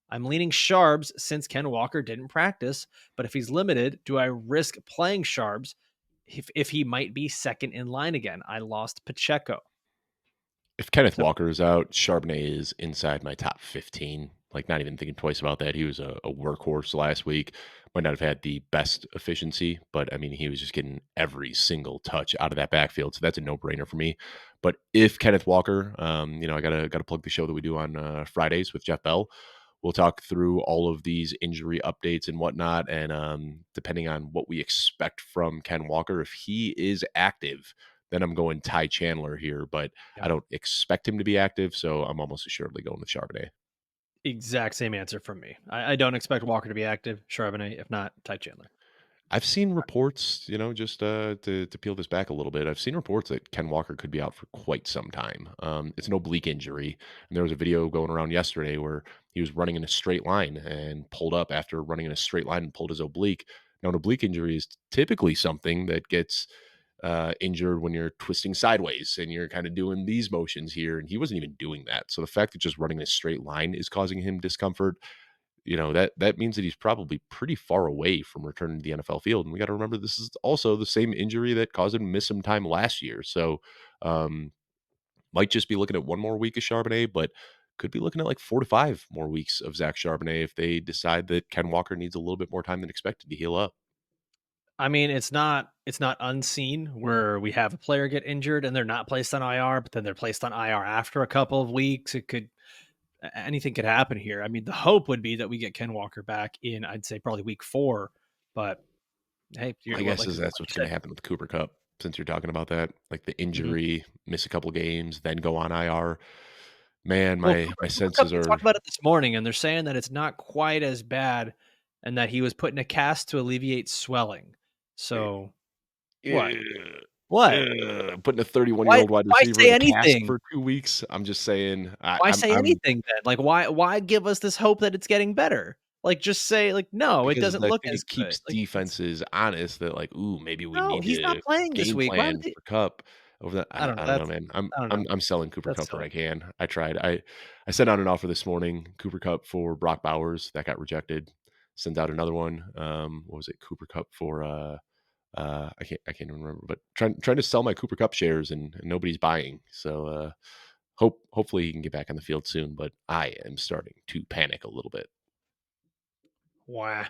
I'm leaning Sharbs since Ken Walker didn't practice, but if he's limited, do I risk playing Sharbs if he might be second in line again? I lost Pacheco. If Kenneth So Walker is out, Charbonnet is inside my top 15. Like, not even thinking twice about that. He was a workhorse last week. Might not have had the best efficiency, but I mean, he was just getting every single touch out of that backfield. So that's a no brainer for me. But if Kenneth Walker, I gotta plug the show that we do on Fridays with Jeff Bell. We'll talk through all of these injury updates and whatnot. And depending on what we expect from Ken Walker, if he is active, then I'm going Ty Chandler here. But I yeah, don't expect him to be active, so I'm almost assuredly going with Charbonnet. exact same answer from me. I don't expect Walker to be active. Charbonnet, if not, Ty Chandler. I've seen reports, just to peel this back a little bit. I've seen reports that Ken Walker could be out for quite some time. It's an oblique injury, and there was a video going around yesterday where he was running in a straight line and pulled up after running in a straight line and pulled his oblique. Now, an oblique injury is typically something that gets injured when you're twisting sideways and you're kind of doing these motions here, and he wasn't even doing that. So the fact that just running in a straight line is causing him discomfort, that means that he's probably pretty far away from returning to the NFL field. And we got to remember this is also the same injury that caused him to miss some time last year. So um, might just be looking at 1 more week of Charbonnet, but could be looking at like 4 to 5 more weeks of Zach Charbonnet if they decide that Ken Walker needs a little bit more time than expected to heal up. I mean, it's not unseen where we have a player get injured and they're not placed on IR, but then they're placed on IR after a couple of weeks. Anything could happen here. I mean, the hope would be that we get Ken Walker back in, I'd say probably week 4, but hey, My what guess like is like that's you what's going said, to happen with Cooper Cup. since you're talking about that, like the Mhm. injury, miss a couple games, then go on IR. Man, Well, my Cooper Kupp, senses they are talked about it this morning, and they're saying that it's not quite as bad and that he was put in a cast to alleviate swelling. So what? What? putting a 31-year-old Why old wide why receiver say in a cast anything? for 2 weeks. I'm just saying, Why say anything then? Like, why give us this hope that it's getting better? Like, just say, like, "No, it because doesn't I look think as it good." keeps Like, it's defenses honest that like, "Ooh, maybe we no, need he's not to playing this game week. Why would plan they for Cup over that." I don't know, I don't know, that's man. I don't know. I'm selling Cooper That's Cup where silly. I can. I tried. I sent out an offer this morning, Cooper Cup for Brock Bowers. That got rejected. Sent out another one. What was it? Cooper Cup for I can't even remember, but trying to sell my Cooper Cup shares and nobody's buying. So hopefully he can get back on the field soon, but I am starting to panic a little bit. Wow. Alright,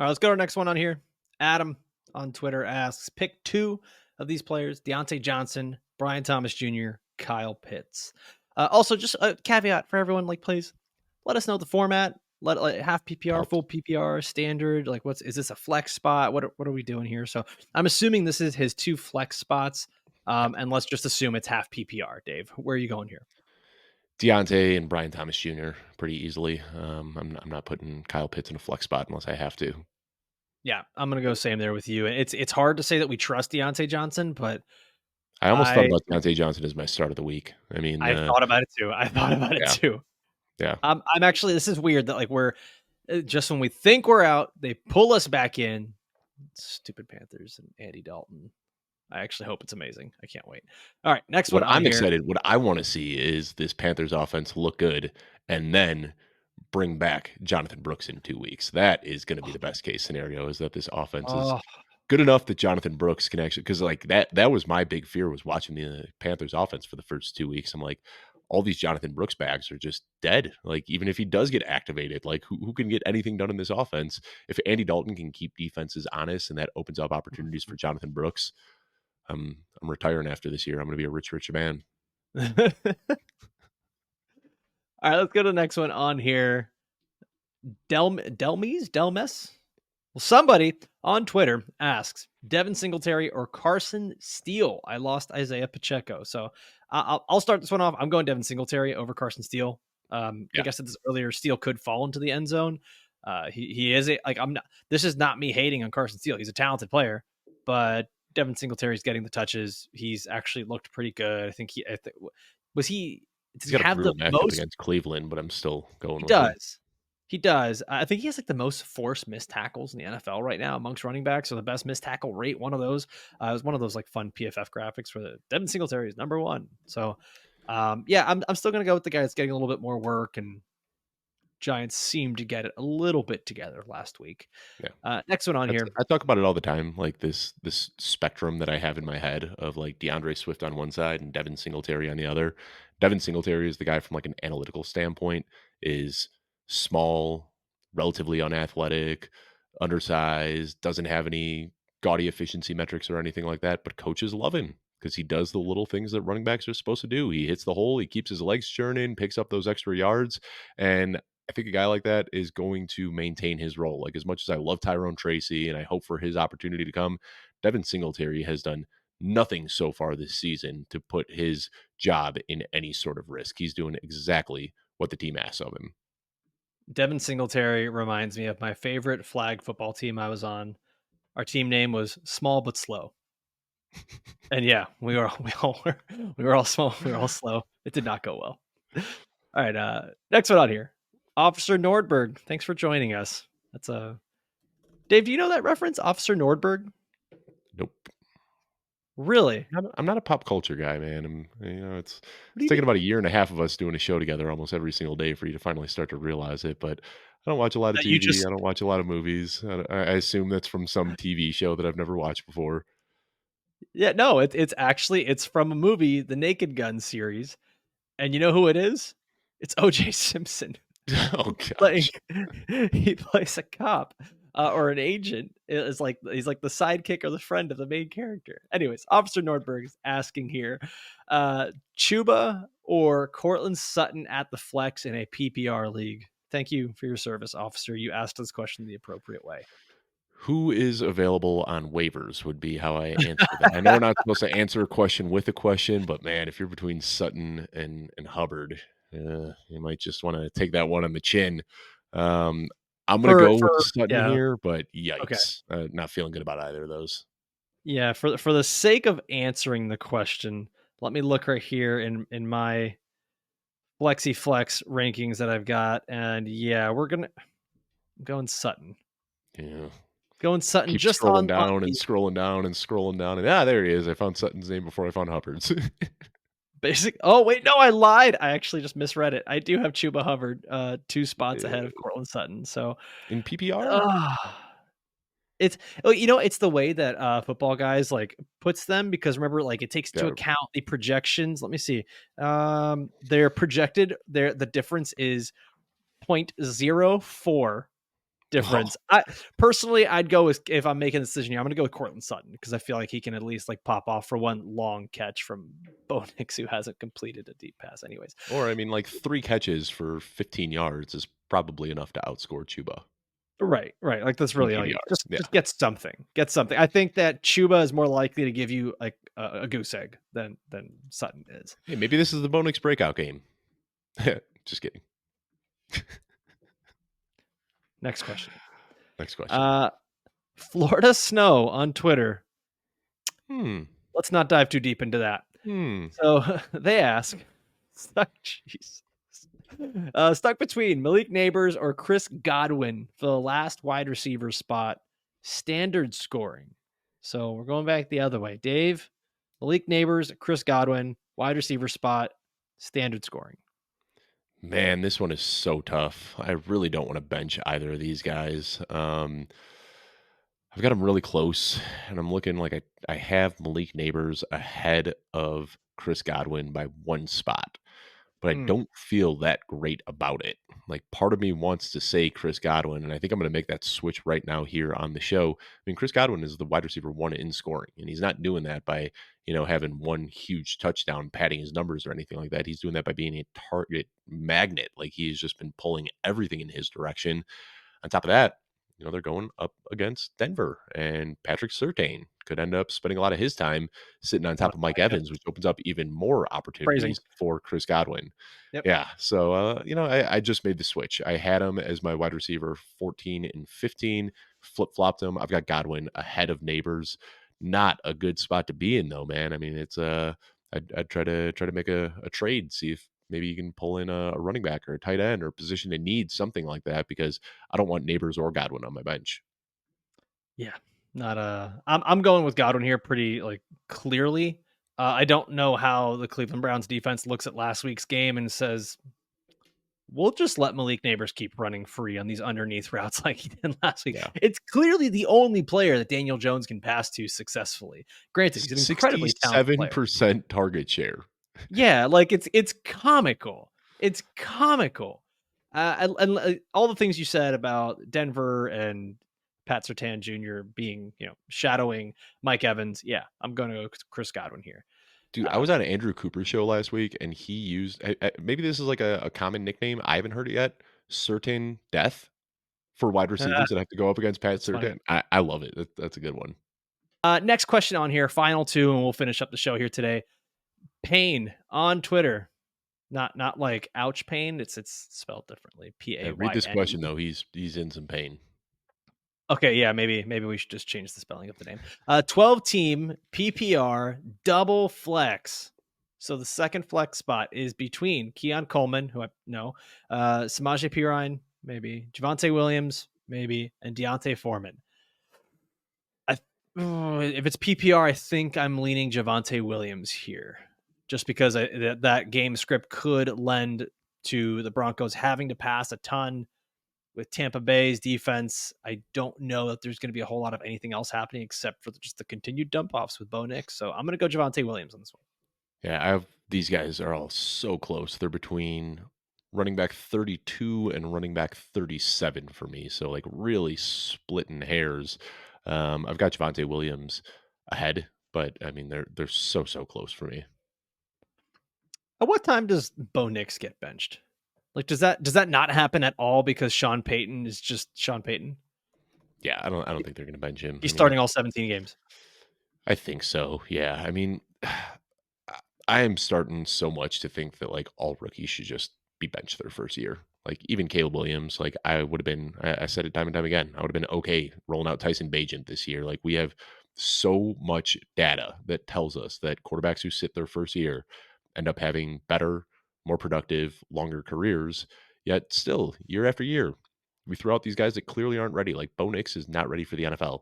let's go to our next one on here. Adam on Twitter asks, "Pick 2 of these players, Deontay Johnson, Brian Thomas Jr., Kyle Pitts." Also, just a caveat for everyone, like, please let us know the format. Let like, half PPR, Pumped. full PPR, standard, like, what's is this a flex spot? What are we doing here? So, I'm assuming this is his 2 flex spots, and let's just assume it's half PPR. Dave, where are you going here? Deontay and Brian Thomas Jr. pretty easily. I'm not putting Kyle Pitts in a flex spot unless I have to. Yeah, I'm gonna go same there with you. It's hard to say that we trust Deontay Johnson, but I almost thought I about Deontay Johnson as my start of the week. I mean, I thought about it too. I thought about it yeah, too. yeah. I'm actually this is weird that like we're just when we think we're out, they pull us back in. Stupid Panthers and Andy Dalton. I actually hope it's amazing. I can't wait. All right, next one What on I'm here. excited, what I want to see is this Panthers offense look good, and then bring back Jonathan Brooks in 2 weeks. That is going to be the best case scenario. Is that this offense is Oh, good enough that Jonathan Brooks can actually because like that was my big fear was watching the Panthers offense for the first 2 weeks. I'm like, all these Jonathan Brooks bags are just dead. Like even if he does get activated, like who can get anything done in this offense? If Andy Dalton can keep defenses honest and that opens up opportunities for Jonathan Brooks, I'm retiring after this year. I'm going to be a rich man. all right. Let's go to the next one on here. Delmes. Well, somebody on Twitter asks Devin Singletary or Carson Steele. I lost Isaiah Pacheco, so I'll start this one off. I'm going Devin Singletary over Carson Steele. I Yeah. think I said this earlier. Steele could fall into the end zone. He is like I'm not. This is not me hating on Carson Steele. He's a talented player, but Devin Singletary is getting the touches. He's actually looked pretty good. I think was he. Does He's he got a have the brutal matchup most against Cleveland, but I'm still he going with him. does. He does. I think he has like the most forced missed tackles in the NFL right now amongst running backs. So the best missed tackle rate, one of those. It was one of those like fun PFF graphics for the Devin Singletary is number one. So yeah, I'm still gonna go with the guy that's getting a little bit more work, and Giants seemed to get it a little bit together last week. Yeah. Next one on here. I talk about it all the time, like this spectrum that I have in my head of like DeAndre Swift on one side and Devin Singletary on the other. Devin Singletary is the guy from like an analytical standpoint, is small, relatively unathletic, undersized, doesn't have any gaudy efficiency metrics or anything like that, but coaches love him because he does the little things that running backs are supposed to do. He hits the hole, he keeps his legs churning, picks up those extra yards, and I think a guy like that is going to maintain his role. Like as much as I love Tyrone Tracy and I hope for his opportunity to come, Devin Singletary has done nothing so far this season to put his job in any sort of risk. He's doing exactly what the team asks of him. Devin Singletary reminds me of my favorite flag football team I was on. Our team name was Small but Slow. And yeah, we were all small, we were all slow. It did not go well. All right, next one on here. Officer Nordberg, thanks for joining us. That's a Dave, do you know that reference? Officer Nordberg? Nope. Really? I'm not a pop culture guy, man. It's What do you taken mean? about a year and a half of us doing a show together almost every single day for you to finally start to realize it. But I don't watch a lot of That you TV. just I don't watch a lot of movies. I assume that's from some TV show that I've never watched before. Yeah, no, it's actually it's from a movie, the Naked Gun series. And you know who it is? It's OJ Simpson. Oh Playing gosh. he plays a cop or an agent. It's like he's like the sidekick or the friend of the main character. Anyways, Officer Nordberg is asking here, Chuba or Cortland Sutton at the flex in a PPR league. Thank you for your service, officer. You asked this question the appropriate way. Who is available on waivers would be how I answer that. I know we're not supposed to answer a question with a question, but man, if you're between Sutton and Hubbard, you might just want to take that one on the chin. Um, I'm gonna go with Sutton Yeah, here, but okay. yikes, not feeling good about either of those. Yeah, for the sake of answering the question, let me look right here in my Flexi Flex rankings that I've got, and yeah, I'm going Sutton. Yeah, Going Sutton keep just scrolling on down and the scrolling down and scrolling down, and there he is. I found Sutton's name before I found Hubbard's. basic. Oh wait, no, I lied. I actually just misread it. I do have Chuba Hubbard 2 spots ahead of Uh, Cortland Sutton. So, in PPR, uh, it's it's the way that football guys like puts them because remember like it takes into yeah. account the projections. Let me see. They're projected the difference is 0.04 Oh, difference. I personally, I'd go with if I'm making a decision here, I'm gonna go with Cortland Sutton because I feel like he can at least like pop off for one long catch from Bo Nix, who hasn't completed a deep pass, anyways. or I mean, like 3 catches for 15 yards is probably enough to outscore Chuba Right, right. Like that's in really all you PPR. just Yeah. get something. Get something. I think that Chuba is more likely to give you like a goose egg than Sutton is. Hey, maybe this is the Bonix breakout game. Just kidding. Next question. Next question. Uh Florida Snow on Twitter. Hmm. Let's not dive too deep into that. Hmm. So they ask, jeez. Stuck between Malik Neighbors or Chris Godwin for the last wide receiver spot. Standard scoring. So we're going back the other way. Dave, Malik Neighbors, Chris Godwin, wide receiver spot, standard scoring. Man, this one is so tough. I really don't want to bench either of these guys. I've got them really close, and I'm looking like I have Malik Neighbors ahead of Chris Godwin by one spot, but I Hmm. don't feel that great about it. Like part of me wants to say Chris Godwin, and I think I'm going to make that switch right now here on the show. I mean, Chris Godwin is the wide receiver one in scoring, and he's not doing that by having one huge touchdown, padding his numbers or anything like that. He's doing that by being a target magnet. Like he's just been pulling everything in his direction. On top of that, they're going up against Denver, and Patrick Surtain could end up spending a lot of his time sitting on On top of Mike Mike Evans, Evans. which opens up even more Phrasing. opportunities for Chris Godwin. Yep. Yeah. So, I just made the switch. I had him as my wide receiver 14 and 15, flip flopped him. I've got Godwin ahead of Neighbors. Not a good spot to be in, though, man. I mean, I'd try to make a trade, see if maybe you can pull in a running back or a tight end or a position that needs something like that because I don't want Neighbors or Godwin on my bench. Yeah. Not I'm going with Godwin here pretty like clearly. I don't know how the Cleveland Browns defense looks at last week's game and says, we'll just let Malik Neighbors keep running free on these underneath routes like he did last week. Yeah. It's clearly the only player that Daniel Jones can pass to successfully. Granted, he's an incredibly talented player. 67% target share. Yeah, like it's comical. It's comical. And all the things you said about Denver and Pat Surtain Jr. being, shadowing Mike Evans. Yeah, I'm going to go Chris Godwin here. Dude, I Um, was on Andrew Cooper's show last week, and he used maybe this is like a common nickname. I haven't heard it yet. Certain death for wide receivers that have to go up against Pat that's funny. Surtain. I love it. That's a good one. Next question on here, final two, and we'll finish up the show here today. Payne on Twitter, not like ouch pain. It's spelled differently. P Yeah, A read Y this N question E. though. He's in some pain. Okay, yeah, maybe we should just change the spelling of the name. 12 team PPR double flex. So the second flex spot is between Keon Coleman, who I know, Samaje Perine, maybe Javonte Williams, maybe, and Deontay Foreman. I if it's PPR, I think I'm leaning Javonte Williams here, just because that game script could lend to the Broncos having to pass a ton with Tampa Bay's defense. I don't know that there's going to be a whole lot of anything else happening except for just the continued dump offs with Bo Nix. So I'm going to go Javonte Williams on this one. Yeah, I have these guys are all so close. They're between running back 32 and running back 37 for me. So like really splitting hairs. I've got Javonte Williams ahead, but I mean they're so close for me. At what time does Bo Nix get benched? Like, does that not happen at all because Sean Payton is just Sean Payton? Yeah, I don't think they're gonna bench him. I He's mean, starting all 17 games. I think so. Yeah. I mean, I am starting so much to think that like all rookies should just be benched their first year. Like even Caleb Williams, like I would have been, I said it time and time again, I would have been okay rolling out Tyson Bagent this year. Like we have so much data that tells us that quarterbacks who sit their first year end up having better, more productive, longer careers. Yet still, year after year, we throw out these guys that clearly aren't ready. Like Bo Nix is not ready for the NFL.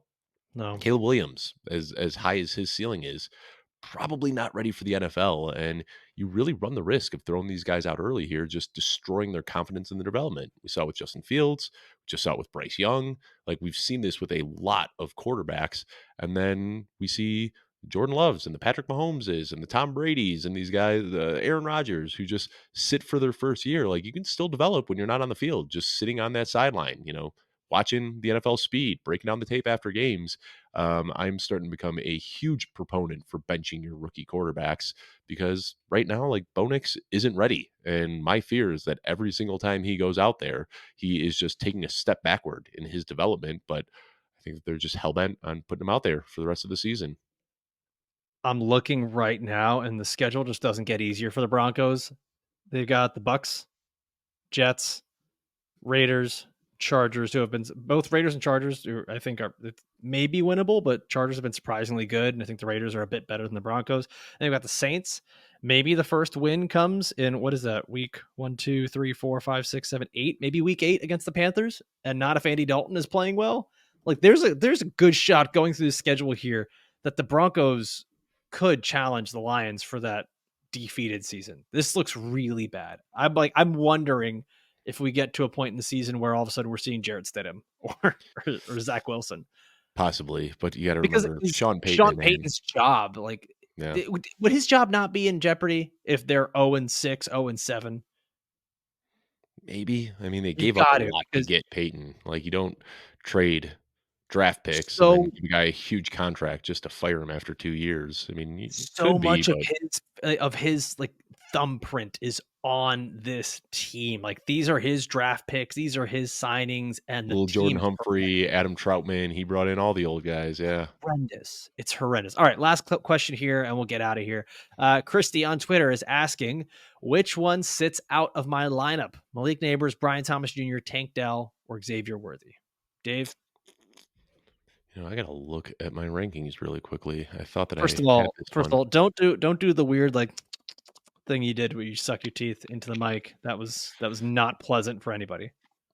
No. Caleb Williams, as high as his ceiling is, probably not ready for the NFL. And you really run the risk of throwing these guys out early here, just destroying their confidence in the development. We saw it with Justin Fields, just saw it with Bryce Young. Like we've seen this with a lot of quarterbacks. And then we see Jordan Loves and the Patrick Mahomeses and the Tom Brady's and these guys, the Aaron Rodgers, who just sit for their first year. Like you can still develop when you're not on the field, just sitting on that sideline, watching the NFL speed, breaking down the tape after games. I'm starting to become a huge proponent for benching your rookie quarterbacks because right now, like Bo Nix isn't ready. And my fear is that every single time he goes out there, he is just taking a step backward in his development. But I think that they're just hell bent on putting him out there for the rest of the season. I'm looking right now, and the schedule just doesn't get easier for the Broncos. They've got the Bucks, Jets, Raiders, Chargers, who have been both Raiders and Chargers, who I think are maybe winnable, but Chargers have been surprisingly good, and I think the Raiders are a bit better than the Broncos. And they've got the Saints. Maybe the first win comes in what is that week 1, 2, 3, 4, 5, 6, 7, 8? Maybe week 8 against the Panthers, and not if Andy Dalton is playing well. Like there's a good shot going through the schedule here that the Broncos could challenge the Lions for that defeated season. This looks really bad. I'm wondering if we get to a point in the season where all of a sudden we're seeing Jarrett Stidham or Zach Wilson, Possibly, but you got to because remember is Sean Payton, Sean man. Payton's job like Yeah, would his job not be in jeopardy if they're 0-6, 0-7? maybe. I mean, they You've gave up a got to, lot to because get Payton. Like, you don't trade draft picks and then so give a guy a huge contract just to fire him after 2 years. I mean, it so could be, much but of his like thumbprint is on this team. Like these are his draft picks, these are his signings, and the little Jordan team's Humphrey, Adam Troutman, he brought in all the old guys. Yeah. horrendous. It's horrendous. All right, last question here, and we'll get out of here. Christy on Twitter is asking, which one sits out of my lineup? Malik Neighbors, Brian Thomas Jr., Tank Dell, or Xavier Worthy? Dave, I got to look at my rankings really quickly. I thought that first I of had all, this first of one. all, don't do the weird like thing you did where you suck your teeth into the mic. That was not pleasant for anybody.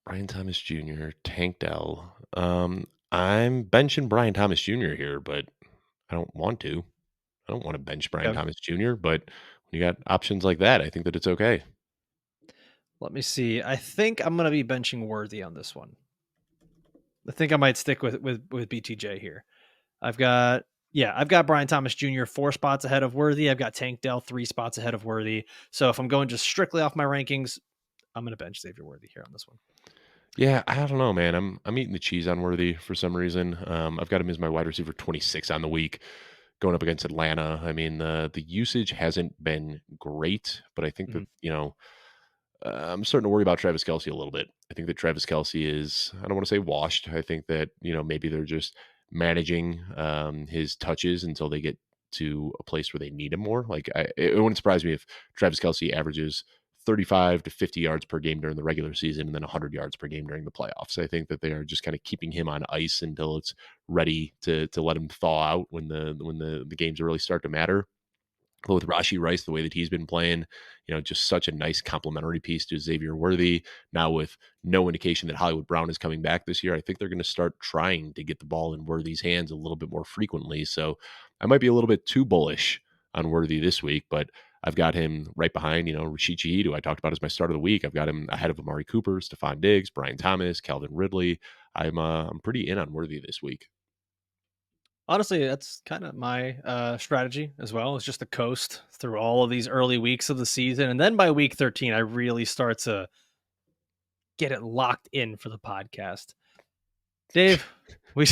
Brian Thomas Jr., Tank Dell. I'm benching Brian Thomas Jr. here, but I don't want to. I don't want to bench Brian Okay. Thomas Jr., but when you got options like that, I think that it's okay. Let me see. I think I'm gonna be benching Worthy on this one. I think I might stick with BTJ here. I've got Brian Thomas Jr. 4 spots ahead of Worthy. I've got Tank Dell 3 spots ahead of Worthy. So if I'm going just strictly off my rankings, I'm going to bench Xavier Worthy here on this one. Yeah, I don't know, man. I'm eating the cheese on Worthy for some reason. I've got him as my wide receiver 26 on the week, going up against Atlanta. I mean, the usage hasn't been great, but I think that Mhm. I'm starting to worry about Travis Kelce a little bit. I think that Travis Kelce is, I don't want to say washed. I think that, maybe they're just managing his touches until they get to a place where they need him more. Like, it wouldn't surprise me if Travis Kelce averages 35 to 50 yards per game during the regular season and then 100 yards per game during the playoffs. I think that they are just kind of keeping him on ice until it's ready to let him thaw out when the games really start to matter. But with Rashi Rice, the way that he's been playing, just such a nice complementary piece to Xavier Worthy. Now, with no indication that Hollywood Brown is coming back this year, I think they're going to start trying to get the ball in Worthy's hands a little bit more frequently. So I might be a little bit too bullish on Worthy this week, but I've got him right behind, Rashid Shaheed, who I talked about as my start of the week. I've got him ahead of Amari Cooper, Stephon Diggs, Brian Thomas, Calvin Ridley. I'm pretty in on Worthy this week. Honestly, that's kind of my strategy as well. It's just to coast through all of these early weeks of the season. And then by week 13, I really start to get it locked in for the podcast. Dave, we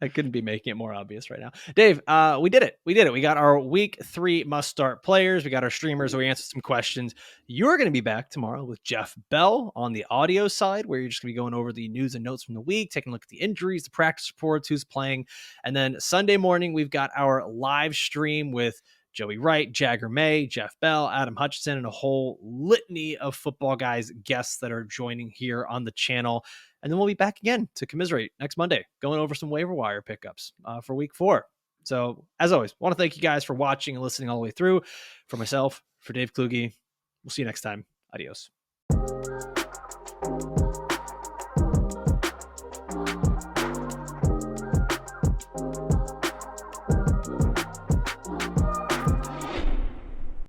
I couldn't be making it more obvious right now. Dave, we did it. We did it. We got our week 3 must start players. We got our streamers. We answered some questions. You're going to be back tomorrow with Jeff Bell on the audio side, where you're just going to be going over the news and notes from the week, taking a look at the injuries, the practice reports, who's playing. And then Sunday morning, we've got our live stream with Joey Wright, Jagger May, Jeff Bell, Adam Hutchinson, and a whole litany of football guys, guests that are joining here on the channel. And then we'll be back again to commiserate next Monday, going over some waiver wire pickups for week 4. So, as always, want to thank you guys for watching and listening all the way through. For myself, for Dave Kluge, we'll see you next time. Adios.